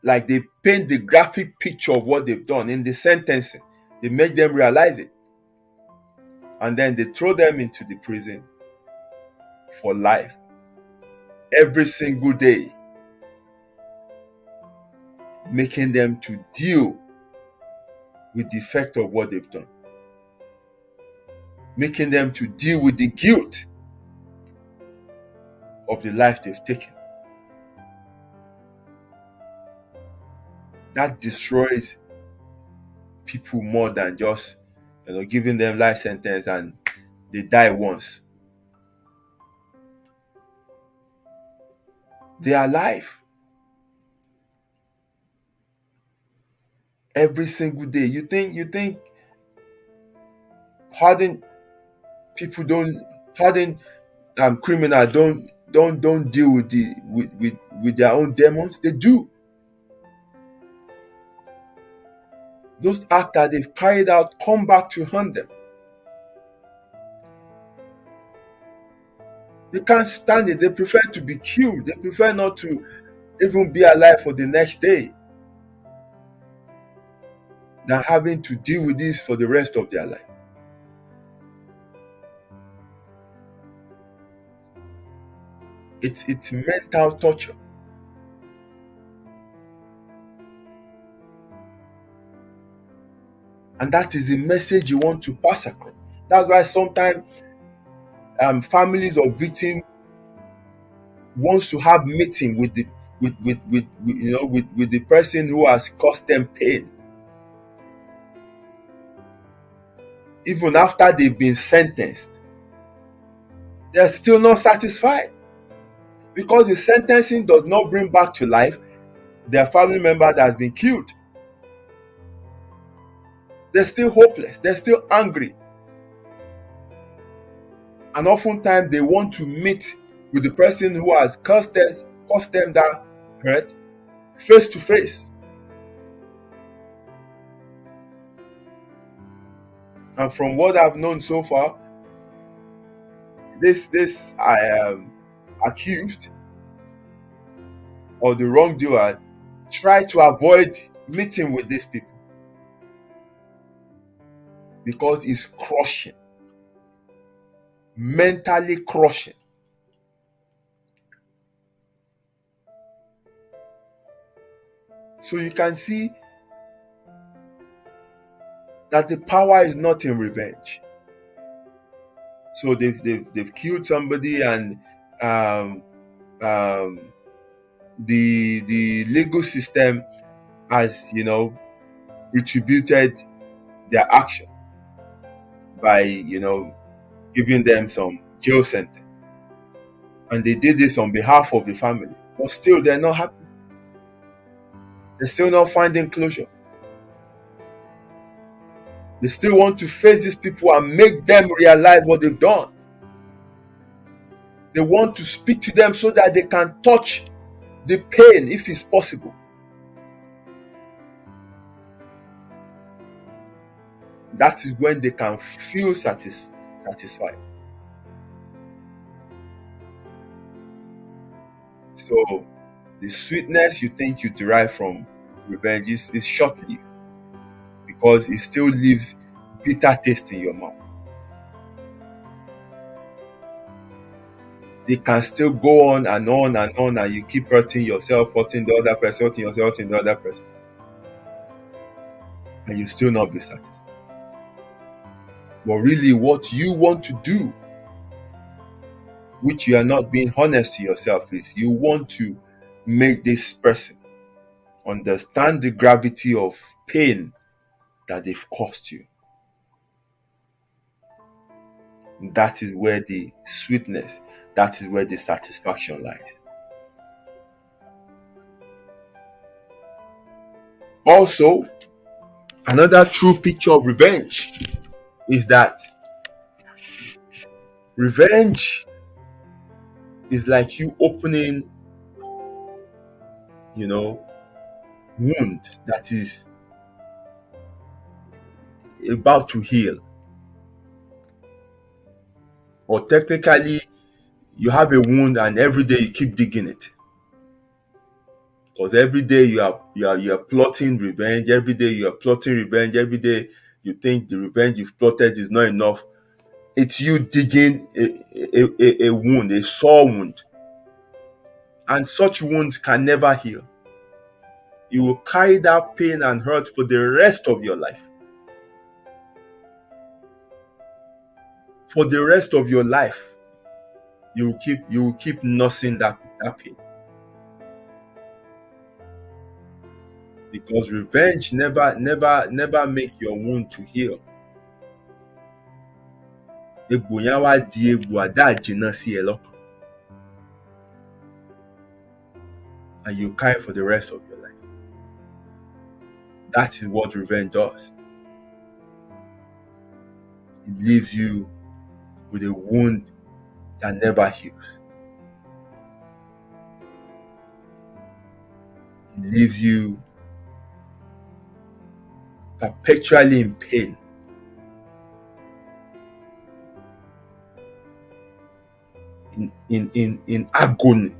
Like they paint the graphic picture of what they've done in the sentencing. They make them realize it. And then they throw them into the prison for life. Every single day. Making them to deal with the effect of what they've done. Making them to deal with the guilt of the life they've taken. That destroys people more than just giving them life sentence and they die once. They are alive every single day. You think hardened people hardened criminals don't deal with their own demons? They do. Those acts that they've carried out come back to haunt them. They can't stand it. They prefer to be killed. They prefer not to even be alive for the next day than having to deal with this for the rest of their life. It's mental torture. And that is the message you want to pass across. That's why sometimes families of victims wants to have meeting with the person who has caused them pain. Even after they've been sentenced, they're still not satisfied because the sentencing does not bring back to life their family member that has been killed. They're still hopeless. They're still angry. And oftentimes they want to meet with the person who has caused them that hurt face to face. And from what I've known so far, this accused or the wrongdoer try to avoid meeting with these people because it's crushing, mentally crushing. So you can see that the power is not in revenge. So they've killed somebody, and the legal system has retributed their action by giving them some jail sentence, and they did this on behalf of the family, but still they're not happy. They're still not finding closure. They still want to face these people and make them realize what they've done. They want to speak to them so that they can touch the pain if it's possible. That is when they can feel satisfied. So the sweetness you think you derive from revenge is short-lived because it still leaves bitter taste in your mouth. It can still go on and on and on, and you keep hurting yourself, hurting the other person, hurting yourself, hurting the other person, and you still not be satisfied. But really, what you want to do, which you are not being honest to yourself, is you want to make this person understand the gravity of pain that they've caused you. That is where the sweetness, that is where the satisfaction lies. Also, another true picture of revenge is that revenge is like you opening, wound that is about to heal. Or technically, you have a wound and every day you keep digging it. Because every day you are plotting revenge, every day you are plotting revenge, every day you think the revenge you've plotted is not enough. It's you digging a wound, a sore wound. And such wounds can never heal. You will carry that pain and hurt for the rest of your life. For the rest of your life, you will keep nursing that pain. Because revenge never make your wound to heal. Egbò yẹn wá di egbò àdáàjìnà sí ẹ lọ́kàn. And you carry for the rest of your life. That is what revenge does. It leaves you with a wound that never heals. It leaves you perpetually in pain. In agony.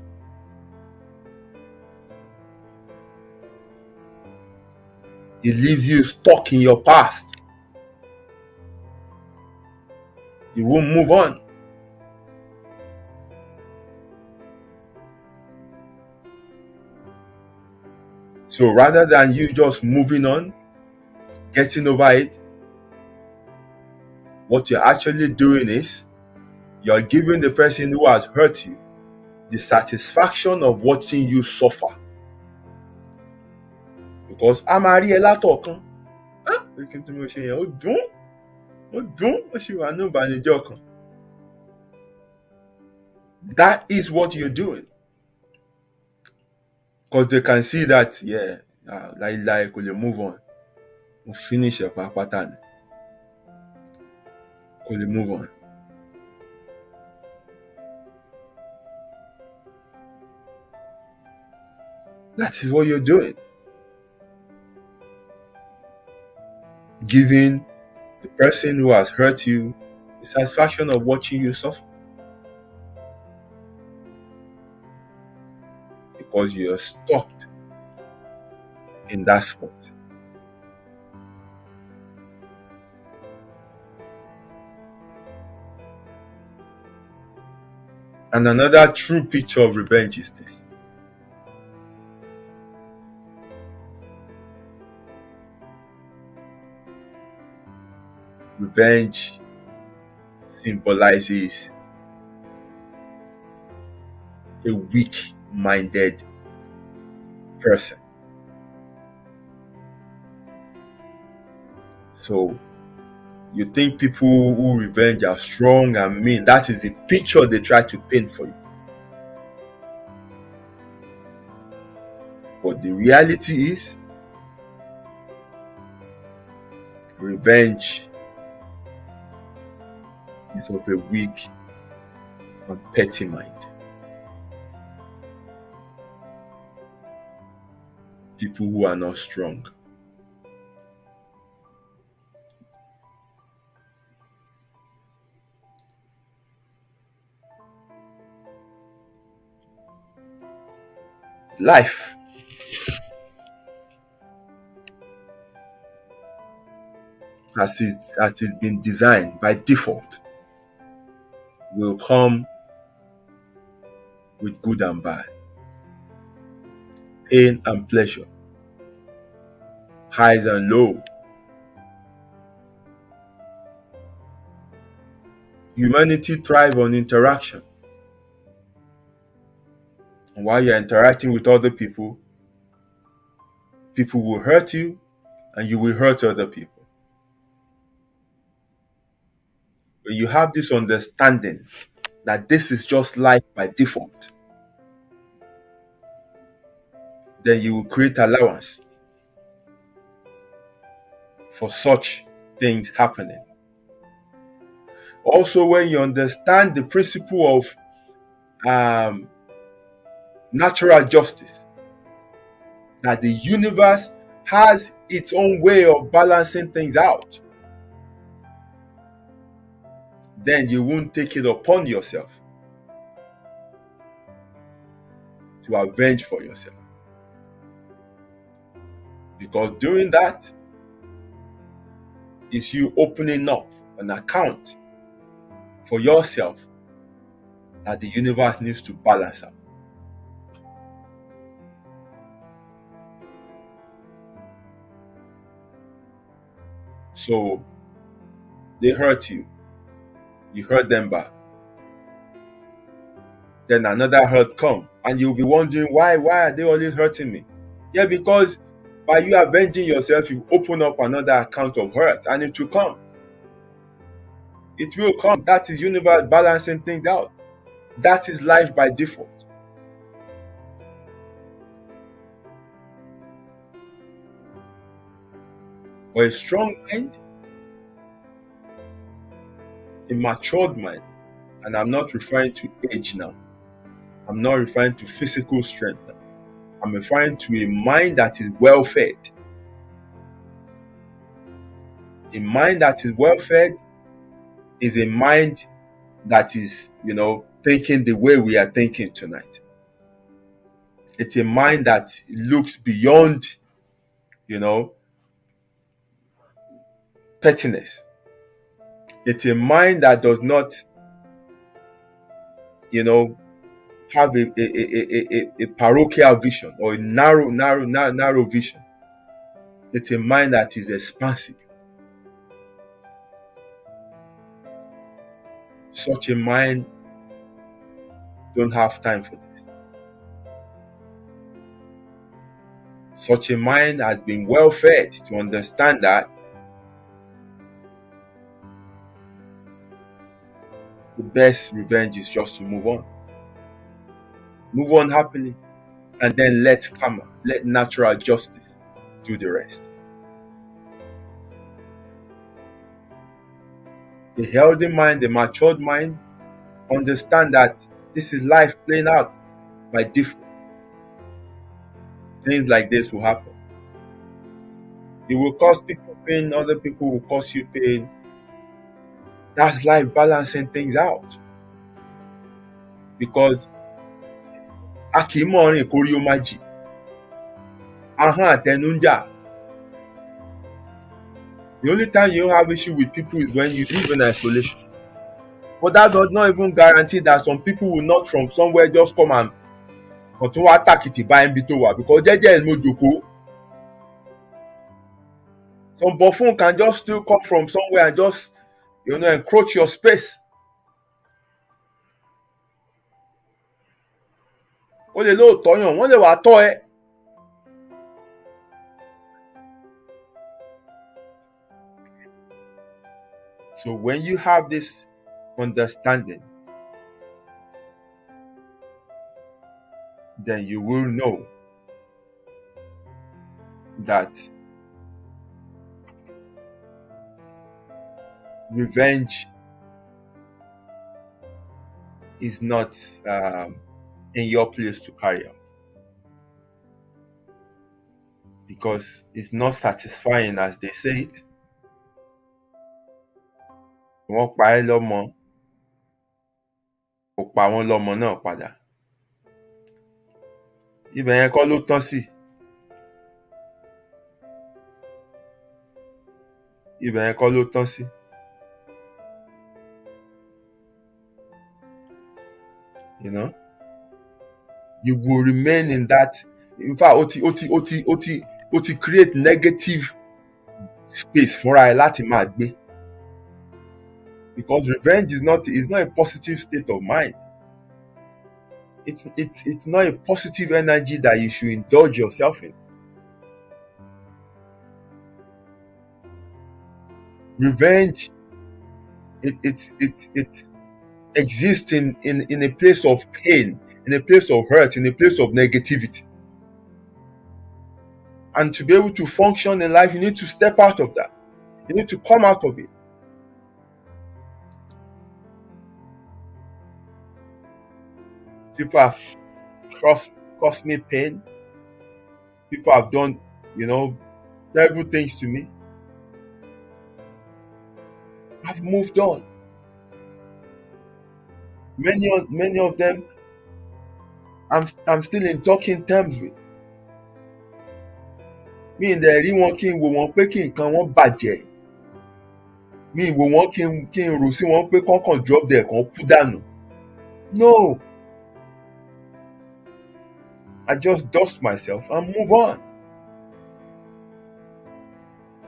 It leaves you stuck in your past. You won't move on. So rather than you just moving on, getting over it, what you're actually doing is you're giving the person who has hurt you the satisfaction of watching you suffer. Because amari elatokan, that is what you're doing. Because they can see that, like will you move on? We'll finish your pattern. Will you move on? That is what you're doing. Giving the person who has hurt you the satisfaction of watching you suffer. Because you're stuck in that spot. And another true picture of revenge is this. Revenge symbolizes a weak-minded person. So you think people who revenge are strong and mean. That is the picture they try to paint for you. But the reality is, revenge is of a weak and petty mind. People who are not strong. Life, as it's been designed by default, will come with good and bad, pain and pleasure, highs and lows. Humanity thrives on interaction. And while you're interacting with other people, people will hurt you and you will hurt other people. When you have this understanding that this is just life by default, then you will create allowance for such things happening. Also, when you understand the principle of natural justice, that the universe has its own way of balancing things out, then you won't take it upon yourself to avenge for yourself. Because doing that is you opening up an account for yourself that the universe needs to balance out. So they hurt you, you hurt them back. Then another hurt come, and you'll be wondering why are they always hurting me? Yeah, because by you avenging yourself, you open up another account of hurt, and it will come. It will come. That is universe balancing things out. That is life by default. But a strong mind, a matured mind, and I'm not referring to age now. I'm not referring to physical strength now. I'm referring to a mind that is well fed. A mind that is well fed is a mind that is, thinking the way we are thinking tonight. It's a mind that looks beyond, pettiness. It's a mind that does not, have a parochial vision or a narrow vision. It's a mind that is expansive. Such a mind don't have time for this. Such a mind has been well fed to understand that the best revenge is just to move on. Move on happily, and then let karma, let natural justice do the rest. The healthy mind, the matured mind, understand that this is life playing out by default. Things like this will happen. It will cause people pain, other people will cause you pain. That's life balancing things out. Because Akimorin Koriomaji, Tenunja. The only time you don't have issue with people is when you live in isolation. But that does not even guarantee that some people will not from somewhere just come and continue attack it by Mbitowa, because Jeje is Mojoko. Some buffoon can just still come from somewhere and just, encroach your space. Ó lè lóòótọ́ yàn, wọ́n lè wá tọ́ ẹ. So when you have this understanding, then you will know that revenge is not in your place to carry out, because it's not satisfying as they say it. Wọ́n pa ẹ́ lọ́mọ, kò pa wọ́n lọ́mọ náà padà. Ibẹ̀ yẹn kọ́ ló tán sí. Ibẹ̀ yẹn kọ́ ló tán sí. You know, you will remain in that. In fact, ó ti create negative space fúnra ẹ láti máa gbé, because revenge is not a positive state of mind. It's not a positive energy that you should indulge yourself in. Revenge, it exists in a place of pain, in a place of hurt, in a place of negativity. And to be able to function in life, you need to step out of that. You need to come out of it. People have caused me pain. People have done, terrible things to me. I've moved on. Many of them, I'm still in talking terms with. Mi ì dẹ̀ rí wọn kí n wò wọ́n pé kí nǹkan wọn bàjẹ́. Mi ì wò wọ́n kí n rò sí wọn pé kọ́kàn drop there kan kú dànù. No. I just dust myself and move on.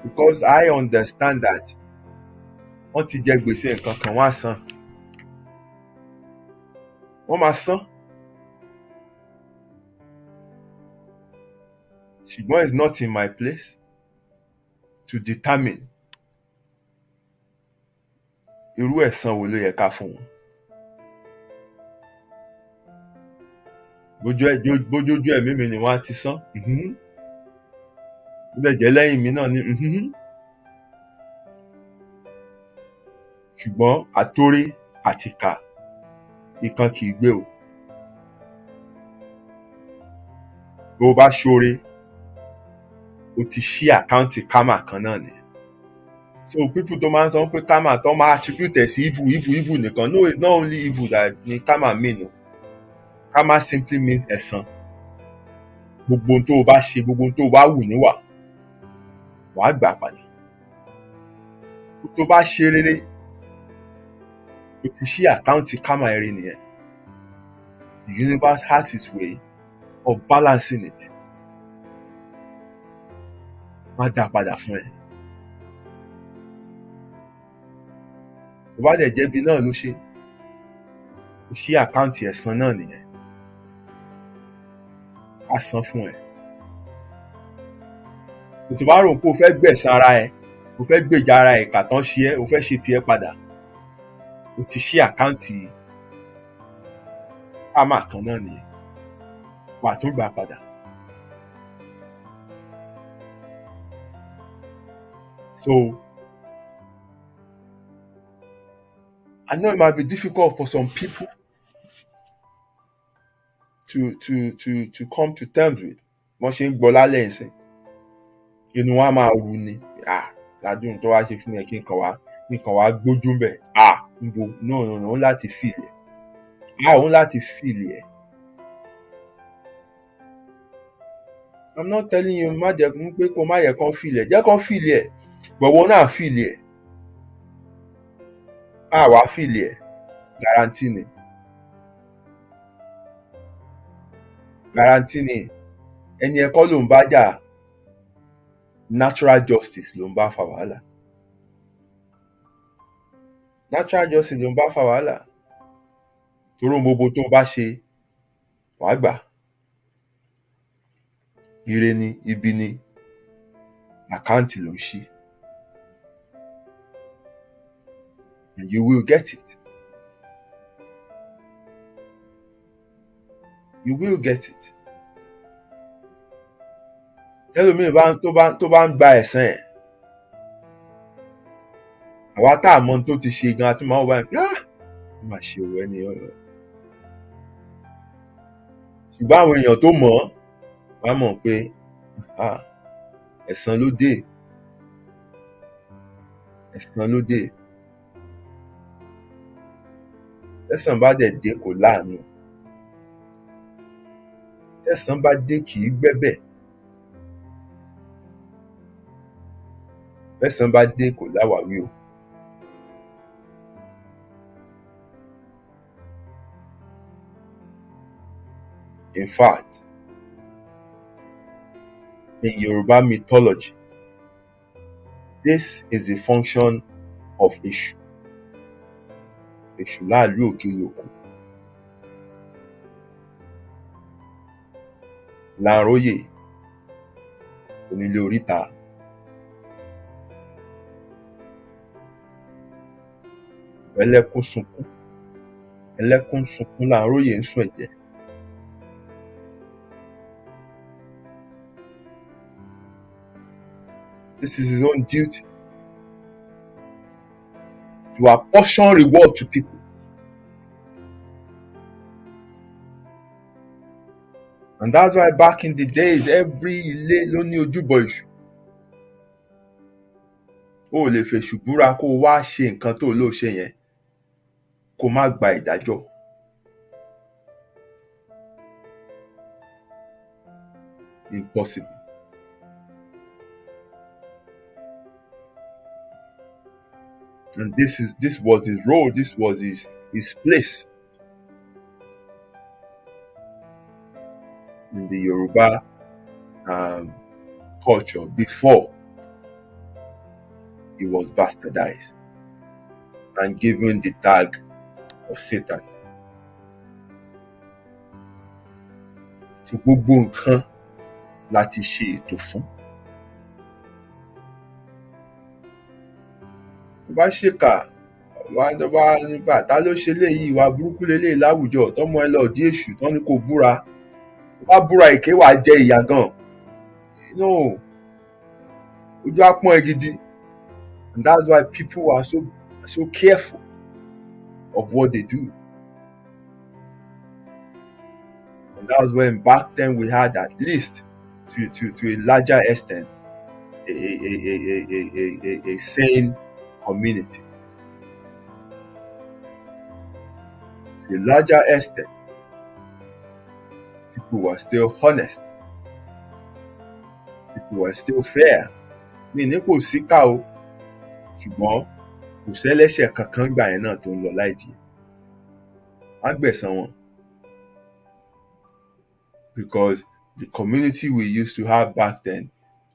Because I understand that wọ́n ti jẹ gbèsè nǹkan kan, wọ́n á san. Wọ́n máa san. Ṣùgbọ́n it's not in my place to determine irú ẹ̀san wo ló yẹ ká fún wọn. Bójójú ẹ̀mí mi ni wọ́n á ti san. Bó dẹ̀ jẹ́ lẹ́yìn mi náà ni. Ṣùgbọ́n àtórí àtìkà ìkan kì í gbé o. Bó o bá ṣoore, o ti ṣí àkáǹtì karma kan náà ni. So people tó máa ń sọ pé karma tó máa attribute sí evil nìkan. No, it's not only evil that ni karma mean o. Karma simply means ẹ̀san. Gbogbo ohun tó o bá ṣe, gbogbo ohun tó o bá wù níwà, wàá gbà padà. Tó bá ṣe rere, o ti ṣí àkáǹtì karma ẹ̀rí nìyẹn. The universe has its way of balancing it. Má dá padà fún ẹ. Tó bá dẹ̀ jẹ́bi náà ló ṣe, o ṣí àkáǹtì ẹ̀san náà nìyẹn. Á san fún ẹ. Tó bá rò pé o fẹ́ gbẹ̀san ara ẹ, o fẹ́ gbèjà ara ẹ kà tán ṣe ẹ́, o fẹ́ ṣe tiẹ̀ padà, o ti ṣí àkáǹtì karma kan náà nìyẹn. Wàá tún gbà padà. So, I know it might be difficult for some people to come to terms with. Wọ́n ṣe ń gbọ́ lálẹ́ ìsìn. Inú wa máa ru ni. Ládùn tó wá ṣe fún ẹ kí nǹkan wá gbójú ń bẹ̀. Níbo? No, òun láti feel ẹ̀. Òun láti feel ẹ̀. I'm not telling you má jẹ́ pé kó má yẹ kán feel ẹ̀. Jẹ́ kán feel ẹ̀. Gbọ̀wọ́ náà feel ẹ̀. Wá feel ẹ̀. Guarantee ni. Guarantee ni. Ẹni ẹ̀kọ́ ló ń bá jà. Natural justice ló ń bá fa wàhálà. Natural justice ló ń bá fa wàhálà. Toró gbogbo tó bá ṣe, wàá gbà. Ire ni, ibi ni, àkáǹtì ló ń ṣí. And you will get it. You will get it. ẹlòmíì tó bá ń gba ẹ̀san ẹ̀, àwa tá a mọ ohun tó ti ṣe gan àti máa wọ báyìí ó mà ṣe òwe ni ọ̀rọ̀. Ṣùgbọ́n àwọn èèyàn tó mọ̀ ọ́ wá mọ̀ pé ah, ẹ̀san ló dé, ẹ̀san ló dé. Tẹ́san bá dẹ̀ dé kò láàánú, tẹ́san bá dé kì í gbẹ́bẹ̀, tẹ́san bá dé kò láwàwí o. In fact, in Yoruba mythology, this is a function of Èṣù. Èṣù láàlú òkèèrè òkú. Láàróyè onílé oríta. Ẹlẹ́kún sunkún. Ẹlẹ́kún sunkún láàróyè ń sùn ẹ̀jẹ̀. This is his own duty to apportion reward to people. And that's why back in the days, every ilé ló ní ojúbọ Èṣù. O ò lè fèṣù búra kó o wá ṣe nǹkan tó lóò ṣe yẹn kó má gba ìdájọ́. Impossible. And this was his role, this was his place in the Yoruba culture before he was bastardized and given the tag of Satan. So gbogbo nǹkan láti ṣe ètò fún. Tó bá ṣèkà wá nígbà tá ló ṣe léyìí, ìwà burúkú leléyìí láwùjọ, tọ́mọ ẹ lọ dí èṣù tán ní kò búra. Tó bá búra èké wàá jẹ ìyà gan. No, ojú á pọ́n ẹ gidi. And that's why people are so careful of what they do. And that was when back then we had at least to a larger extent a sane community. To a larger extent, people were still honest. People were still fair. Mi ní kò síkà o, ṣùgbọ́n kò sẹ́lẹ́ṣẹ̀ kankan gbà yẹn náà tó ń lọ láì jìyà. Á gbẹ̀san wọn. Because the community we used to have back then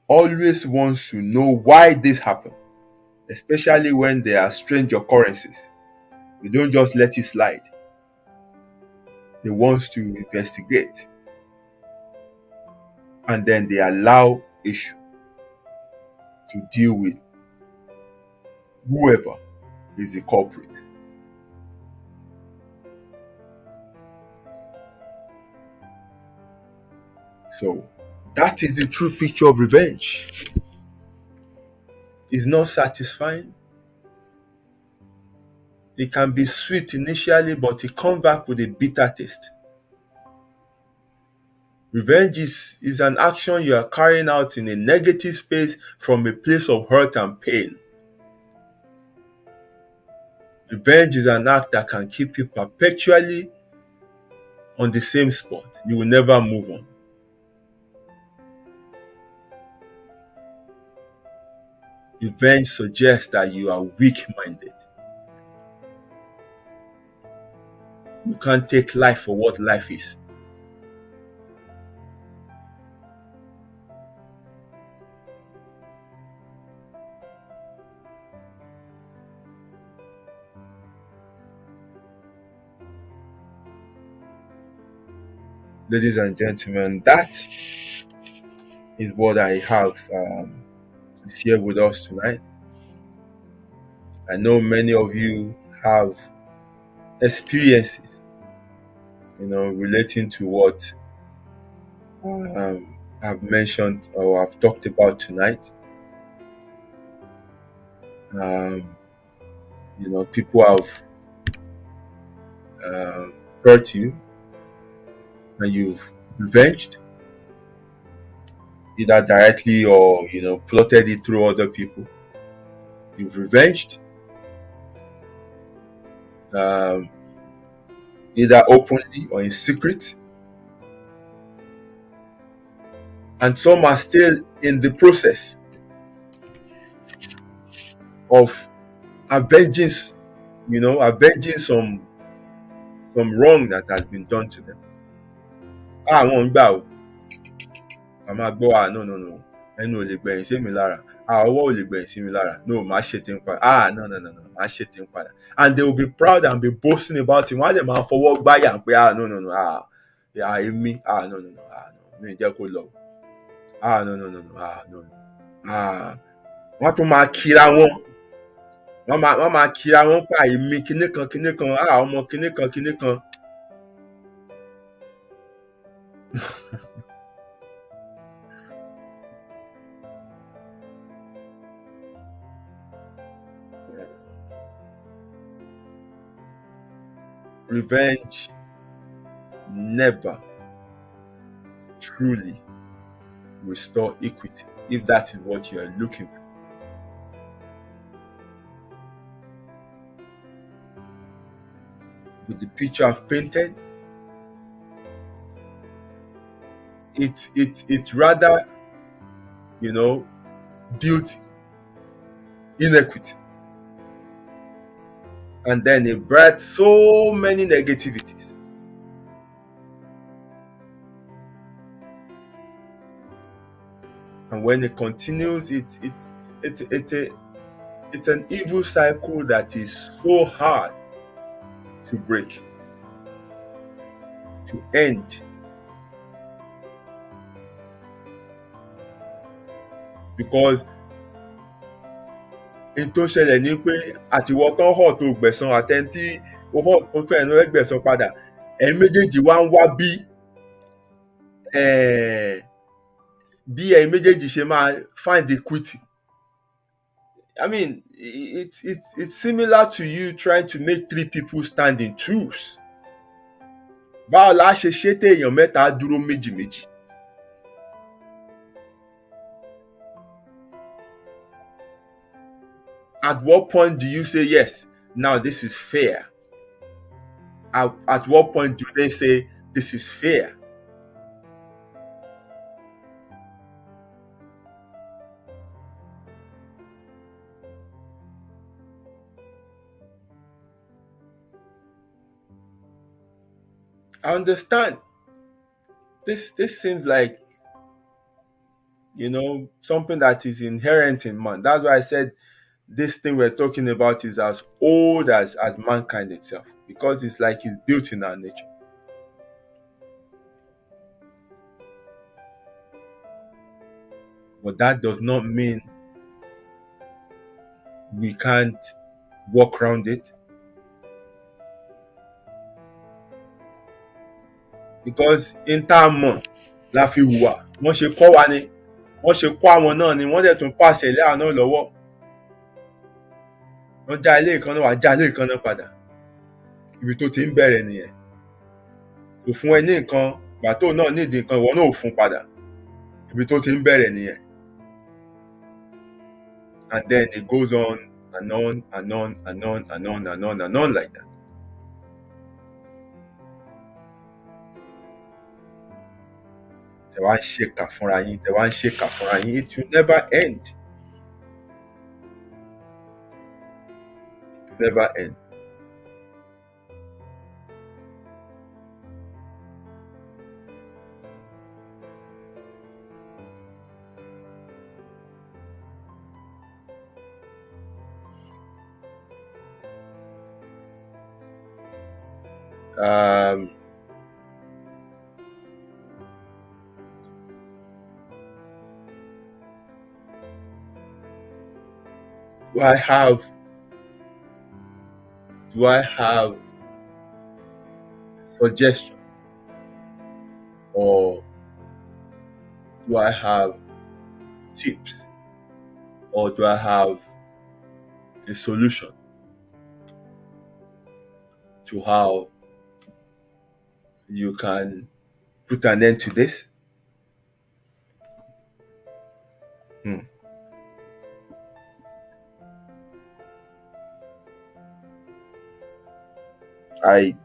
always wants to know why this happened, especially when there are strange occurrences. They don't just let it slide. They want to investigate. And then they allow issue to deal with whoever is the culprit. So that is the true picture of revenge. It's not satisfying. It can be sweet initially, but it comes back with a bitter taste. Revenge is an action you are carrying out in a negative space from a place of hurt and pain. Revenge is an act that can keep you perpetually on the same spot. You will never move on. Revenge suggests that you are weak-minded. You can't take life for what life is. Ladies and gentlemen, that is what I have to share with us tonight. I know many of you have experiences, relating to what I've mentioned or I've talked about tonight. Um, people have uh, hurt you and you've revenged, either directly or plotted it through other people. You've revenged, um, either openly or in secret, and some are still in the process of avenging, avenging some wrong that has been done to them. Wọ́n ń gbà o, a máa gbọ́ no no no, ẹnu ò lè gbẹ̀yìn sí mi lára, ọwọ́ ò lè gbẹ̀yìn sí mi lára, no màá ṣe tí ń padà, no no no no, màá ṣe tí ń padà, and they will be proud and be boasting about it. Wọ́n á dẹ̀ máa fọwọ́ gbáyà pé no no no, èmi no no no, no mi ì jẹ́ kó lọ, no no no no, no wọ́n tún máa kíra wọn, wọ́n máa kíra wọn pa èmi kinní kan ọmọ kinní kan. Revenge never truly restore equity, if that is what you are looking for. With the picture I've painted, it's rather, built inequity, and then it brought so many negativities. And when it continues, it's an evil cycle that is so hard to break, to end. Because in tó ṣẹlẹ̀ ní pé àtiwọ́ tán hàn tó gbẹ̀san àtẹ̀ntí ó hàn tó fẹ́ ẹ̀nu ẹgbẹ̀san padà, ẹ̀yin méjèèjì wá ń wá bí ẹ̀yin méjèèjì ṣe máa find equity. I mean, it's similar to you trying to make 3 people stand in twos. Báwo la ṣe ṣe téèyàn mẹ́ta dúró méjì. At what point do you say, yes, now this is fair? At what point do they say, this is fair? I understand. This seems like, something that is inherent in man. That's why I said this thing we're talking about is as old as mankind itself, because it's like it's built in our nature. But that does not mean we can't walk around it. Because in time la fi hùwà, wọ́n ṣe kọ́ wa ni, wọ́n ṣe kọ́ àwọn náà ni, wọ́n dẹ̀ tún pàṣẹ ilé àwọn náà lọ́wọ́. Wọ́n já ilé ìkan náà, wàá já ilé ìkan náà padà. Ibi tó ti ń bẹ̀rẹ̀ nìyẹn. Kò fún ẹ ní nǹkan, ìgbà tó náà nídìí nǹkan, ìwọ náà ò fún padà. Ibi tó ti ń bẹ̀rẹ̀ nìyẹn. And then it goes on and on and on and on and on and on and on like that. Tẹ wá ń ṣèkà fúnra yín, it will never end. It will never end. Do I have suggestions or Do I have tips or do I have a solution to how you can put an end to this? Hmm. I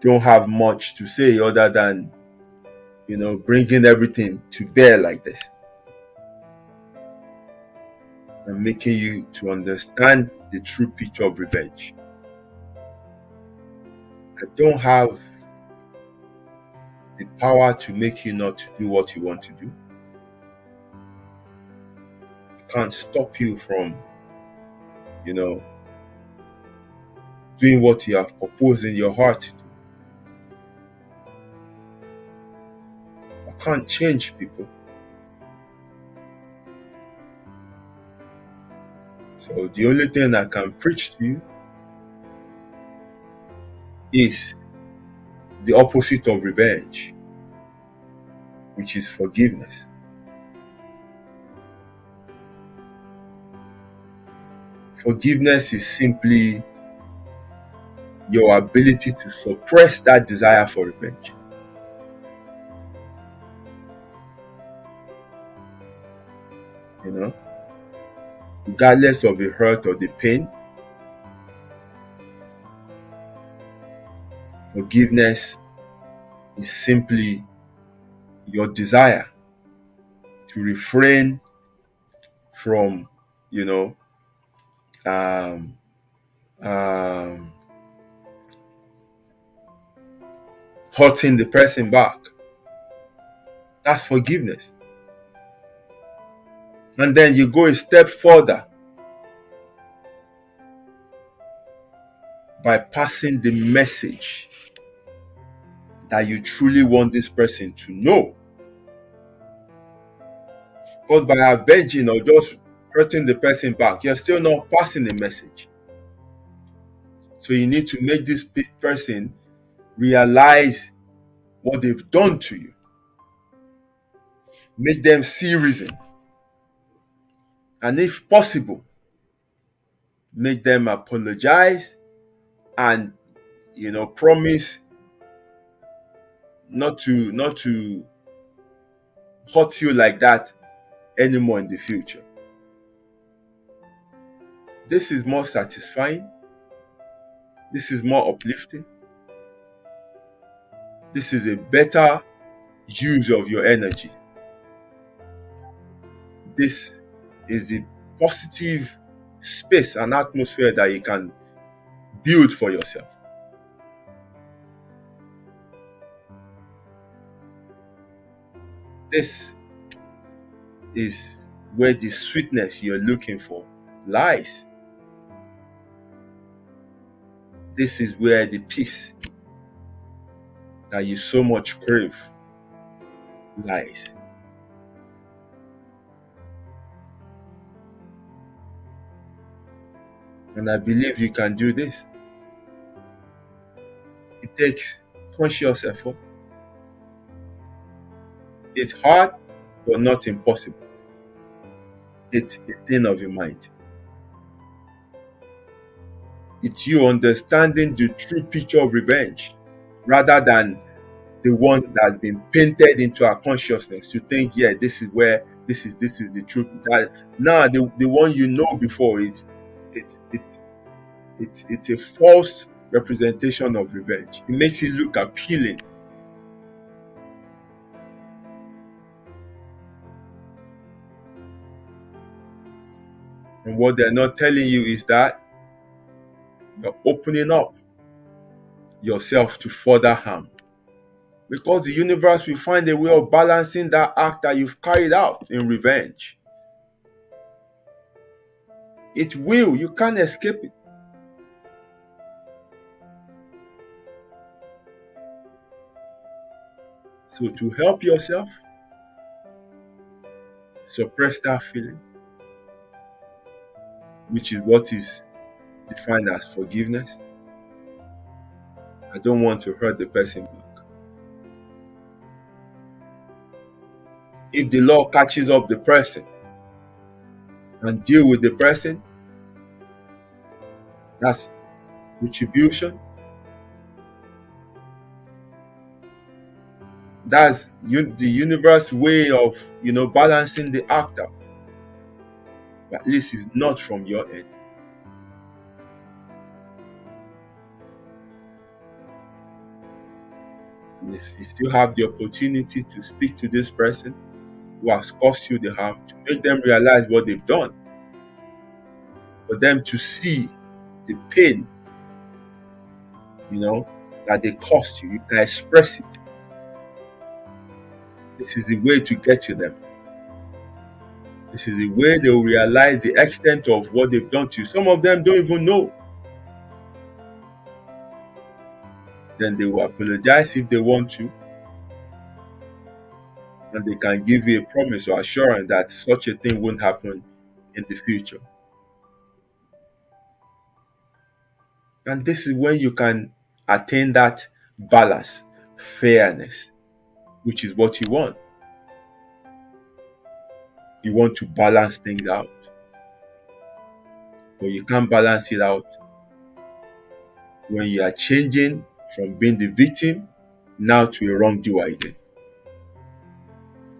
don't have much to say other than, bringing everything to bear like this and making you to understand the true picture of revenge. I don't have the power to make you not to do what you want to do. I can't stop you from, you know, doing what you have proposed in your heart to do. I can't change people. So the only thing I can preach to you is the opposite of revenge, which is forgiveness. Forgiveness is simply your ability to suppress that desire for revenge. You know, regardless of the hurt or the pain, forgiveness is simply your desire to refrain from, you know, um, um, hurting the person back. That's forgiveness. And then you go a step further by passing the message that you truly want this person to know. Because by avenging or just hurting the person back, you're still not passing the message. So you need to make this person realize what they've done to you. Make them see reason. And if possible, make them apologize and promise not to hurt you like that anymore in the future. This is more satisfying. This is more uplifting. This is a better use of your energy. This is a positive space and atmosphere that you can build for yourself. This is where the sweetness you're looking for lies. This is where the peace that you so much crave lies. And I believe you can do this. It takes conscious effort. It's hard, but not impossible. It's a thing of your mind. It's you understanding the true picture of revenge rather than the one that's been painted into our consciousness to think, yeah, this is the truth. That now the one you know before is it's it's it's a false representation of revenge. It makes it look appealing. And what they're not telling you is that you're opening up yourself to further harm. Because the universe will find a way of balancing that act that you've carried out in revenge. It will. You can't escape it. So to help yourself, suppress that feeling, which is what is defined as forgiveness. I don't want to hurt the person back. If the law catches up the person and deal with the person, that's retribution. That's the universe way of balancing the act out. But at least it's not from your end. And if you still have the opportunity to speak to this person who has caused you the harm, to make them realize what they've done, for them to see the pain, that they caused you, you can express it. This is the way to get to them. This is the way they will realize the extent of what they've done to you. Some of them don't even know. Then they will apologize if they want to, and they can give you a promise or assurance that such a thing won't happen in the future. And this is when you can attain that balance, fairness, which is what you want. You want to balance things out, but you can't balance it out when you are changing from being the victim now to a wrongdoer again.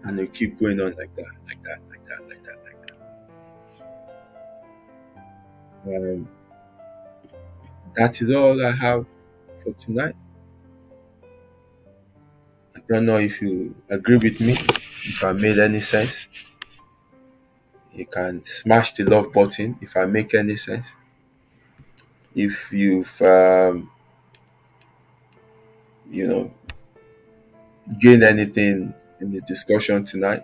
And you keep going on like that, like that, like that, like that, like that. That is all I have for tonight. I don't know if you agree with me, if I made any sense. You can smash the love button if I make any sense. If you've you know gained anything in the discussion tonight,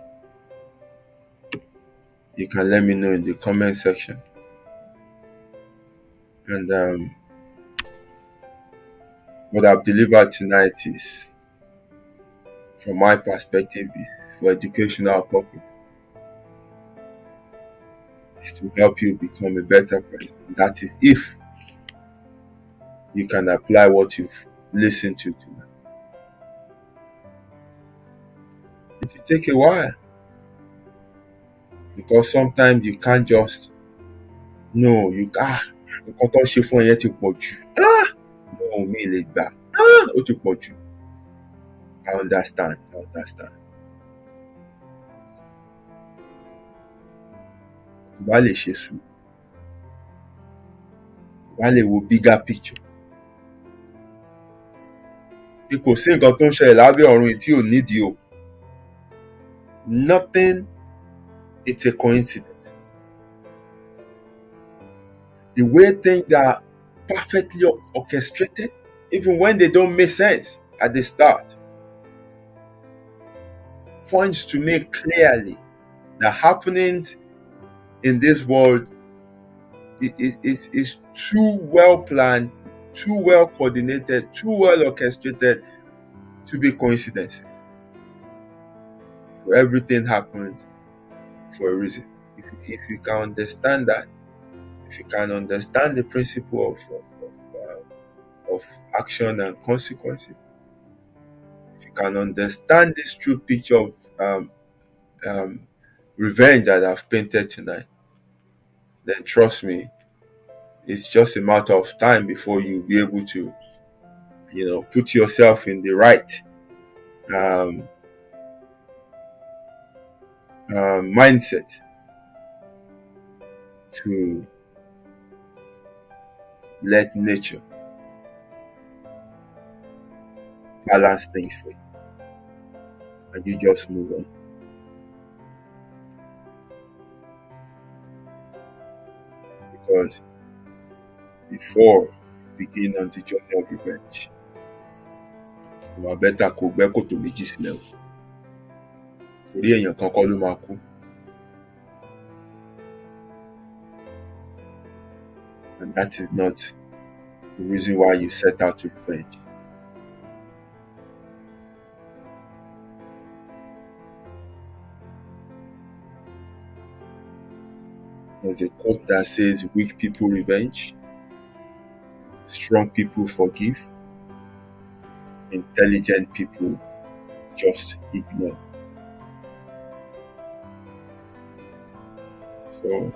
you can let me know in the comment section. And what I've delivered tonight is, from my perspective, is for educational purpose. Is to help you become a better person. That is if you can apply what you've listened to tonight. It will take a while, because sometimes you can't just no, you nǹkan tó ṣe fún ẹ yẹn ti pọ̀ jù. No, mi lè gbà. Ó ti pọ̀ jù. I understand. Wá lè ṣe sùúrù. Wá lè wo bigger picture. Bí kò sí nǹkan tó ń ṣẹlẹ̀ lábẹ́ ọ̀run tí ò nídìí o. Nothing is a coincidence. The way things are perfectly orchestrated, even when they don't make sense at the start, points to me clearly that happenings in this world is too well planned, too well coordinated, too well orchestrated to be coincidences. So everything happens for a reason. If you can understand that, if you can understand the principle of action and consequences, if you can understand this true picture of revenge that I've painted tonight, then trust me, it's just a matter of time before you'll be able to, put yourself in the right mindset to let nature balance things for you, and you just move on. Because before you begin on the journey of revenge, you are better kó gbẹ́ kòtò méjì sílẹ̀ o. Torí èèyàn kan kọ́ ló máa kú. And that is not the reason why you set out to revenge. There's a quote that says, weak people revenge, strong people forgive, intelligent people just ignore. So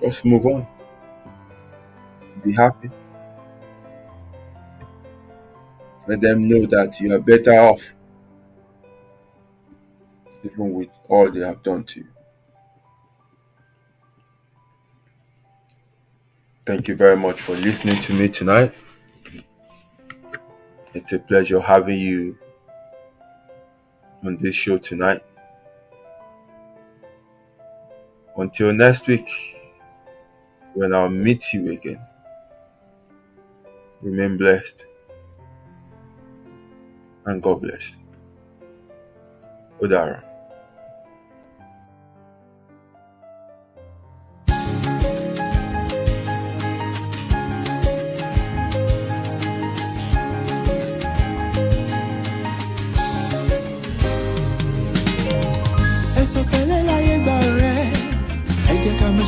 just move on. Be happy. Let them know that you are better off, even with all they have done to you. Thank you very much for listening to me tonight. It's a pleasure having you on this show tonight. Until next week, when I'll meet you again, remain blessed and God bless. Udara.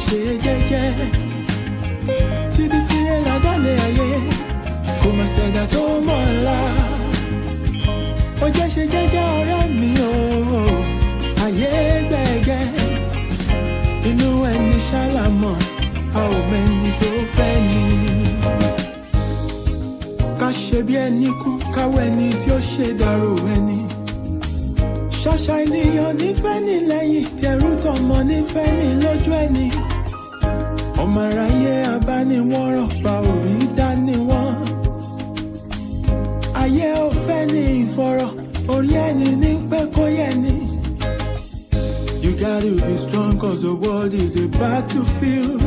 Ṣe jẹ́jẹ́ síbi tí ẹ ládàlẹ̀ ayé kò mọ̀ ṣẹ̀dá tó mọ̀ ọ́la ó jẹ́ ṣe jẹ́jẹ́ ọ̀rẹ́ mi o ayé gbẹ̀gẹ́ inú ẹni ṣàlámọ̀ a ò mẹ́ni tó fẹ́ ni ká ṣe bí ẹni kú káwọ́ ẹni tí ó ṣe dàrú ẹni ṣàṣà ènìyàn nífẹ̀ẹ́ ní lẹ́yìn tẹ̀rù tọmọ nífẹ̀ẹ́ ní lójú ẹni ọmọ aráyé abániwọ̀rọ̀ pa orí dániwọ̀n ayé ò fẹ́ ní ìfọ̀rọ̀ orí ẹni ní pẹ́ kó yẹ ni. You gotta be strong cause the world is a battlefield.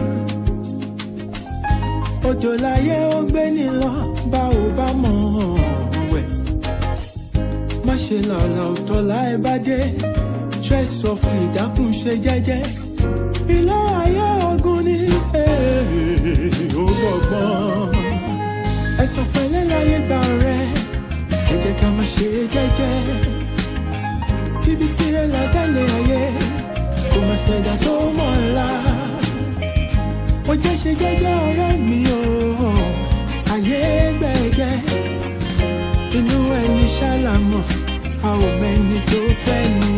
Òjò láyé ó gbé ní lọ bá ò bá mọ̀ wẹ̀. Má ṣe lọ́la òtọ́ láì bá dé. Stress of ìdákùn ṣe jẹ́jẹ́. Ilé ayé ogun ni ó gbọ̀gbọ́n. Ẹ̀sùn pẹ̀lẹ́ láyé gbà rẹ̀. Ẹ jẹ́ ká má ṣe jẹ́jẹ́. Kíbi tí ẹ ládàlẹ̀ ayé. Kò má ṣẹ̀dá tó mọ̀ ọ́la. Ó jẹ́ ṣe jẹ́jẹ́ ọ̀rẹ́ mi o. Ayé gbẹ̀gẹ́. Inú ẹni ṣàlámọ̀. A ò mẹ́ni tó fẹ́ ni.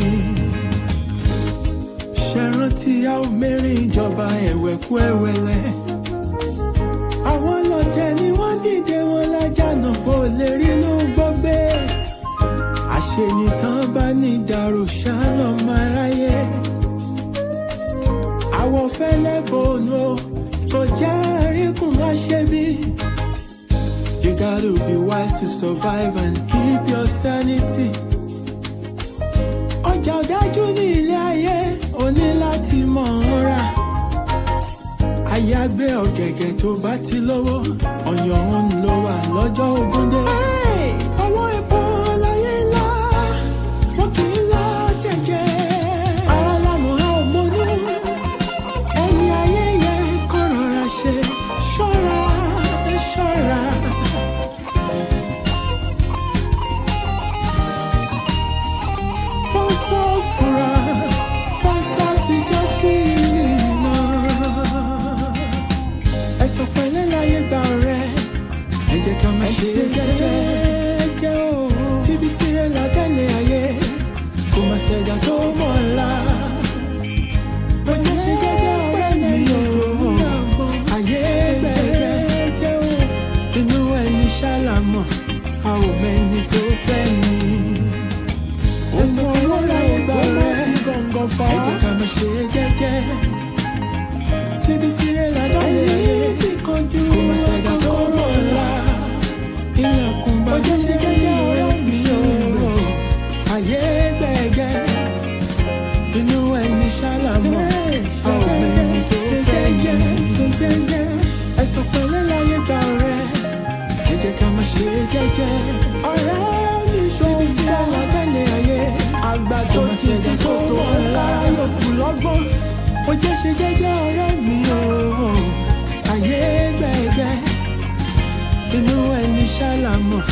Ṣẹ̀rántí a ò mẹ́rin ìjọba ẹ̀wẹ̀kú ẹ̀wẹ̀lẹ̀. Àwọn lọ́tẹ̀ ni wọ́n dìde wọn lájànà kó lè rínú gbọ́gbé. Àṣenìtàn bá ní ìdàrú ṣálọ̀ máa ráyé. Àwọ̀ fẹ́lẹ́ bòónù kò jẹ́ àríkùn àṣebí. You gotta be wise to survive and keep your sanity. Ọjà ọ̀dájú ní ilé ayé, o ní láti mọ̀ ọ́n rà. Àyàgbé ọ̀gẹ̀gẹ̀ tó bá ti lówó, ọ̀yàn òun ló wà lọ́jọ́ ogún dé. Ọwọ́ epo láyé ńlá, wọ́n kì í lọ tẹ̀jẹ̀. Ara lámọ̀ á ò mọ́nú, ẹni ayé yẹ kó rọra ṣe. Ṣọ́ra, ṣọ́ra. Ẹ̀sùn pẹ̀lẹ́ láyé gbà rẹ̀. Ẹ jẹ́ ká má ṣe jẹ́jẹ́ o. Tíbi tí ẹ ládàlẹ̀ ayé. Kò má ṣẹ̀dá tó mọ̀ ọ́la. Ó jẹ́ ṣe jẹ́jẹ́ ọ̀rẹ́ mi o. Ayé gbẹ̀gẹ́ o. Inú ẹni ṣàlámọ̀. A ò mẹ́ni tó fẹ́ ni. Ẹ̀sùn pẹ̀lẹ́ láyé gbà rẹ̀. Ẹ jẹ́ ká má ṣe jẹ́jẹ́. Tíbi tí ẹ ládàlẹ̀ ayé. Kò má ṣẹ̀dá tó mọ̀ ọ́la. Ilẹ̀kùn bá jẹ́ ṣe jẹ́jẹ́ ọ̀rẹ́ mi o. Ayé gbẹ̀gẹ́. Inú ẹni ṣàlámọ̀. A ò mẹ́ni tó fẹ́ ni. Ẹ̀sùn pẹ̀lẹ́ láyé gbà rẹ̀. Ẹ jẹ́ ká má ṣe jẹ́jẹ́. Ọ̀rẹ́ mi ṣòwò tí a ládàlẹ̀ ayé. Àgbà tó ti ṣe tó mọ̀ ọ́la. Yòókù lọ́gbọ́n. Ó jẹ́ ṣe jẹ́jẹ́ ọ̀rẹ́ mi o. Ayé gbẹ̀gẹ́. Inú ẹni ṣàlámọ̀.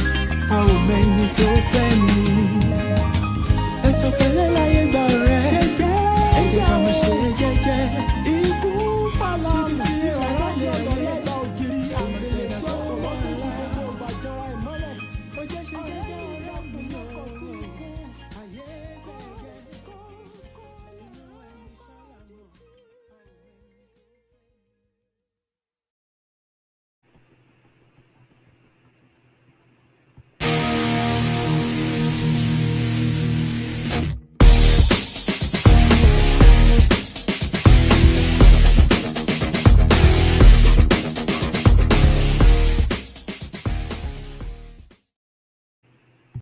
A ò mẹ́ni tó fẹ́ ni. Ẹ̀sùn pẹ̀lẹ́ láyé gbà rẹ̀.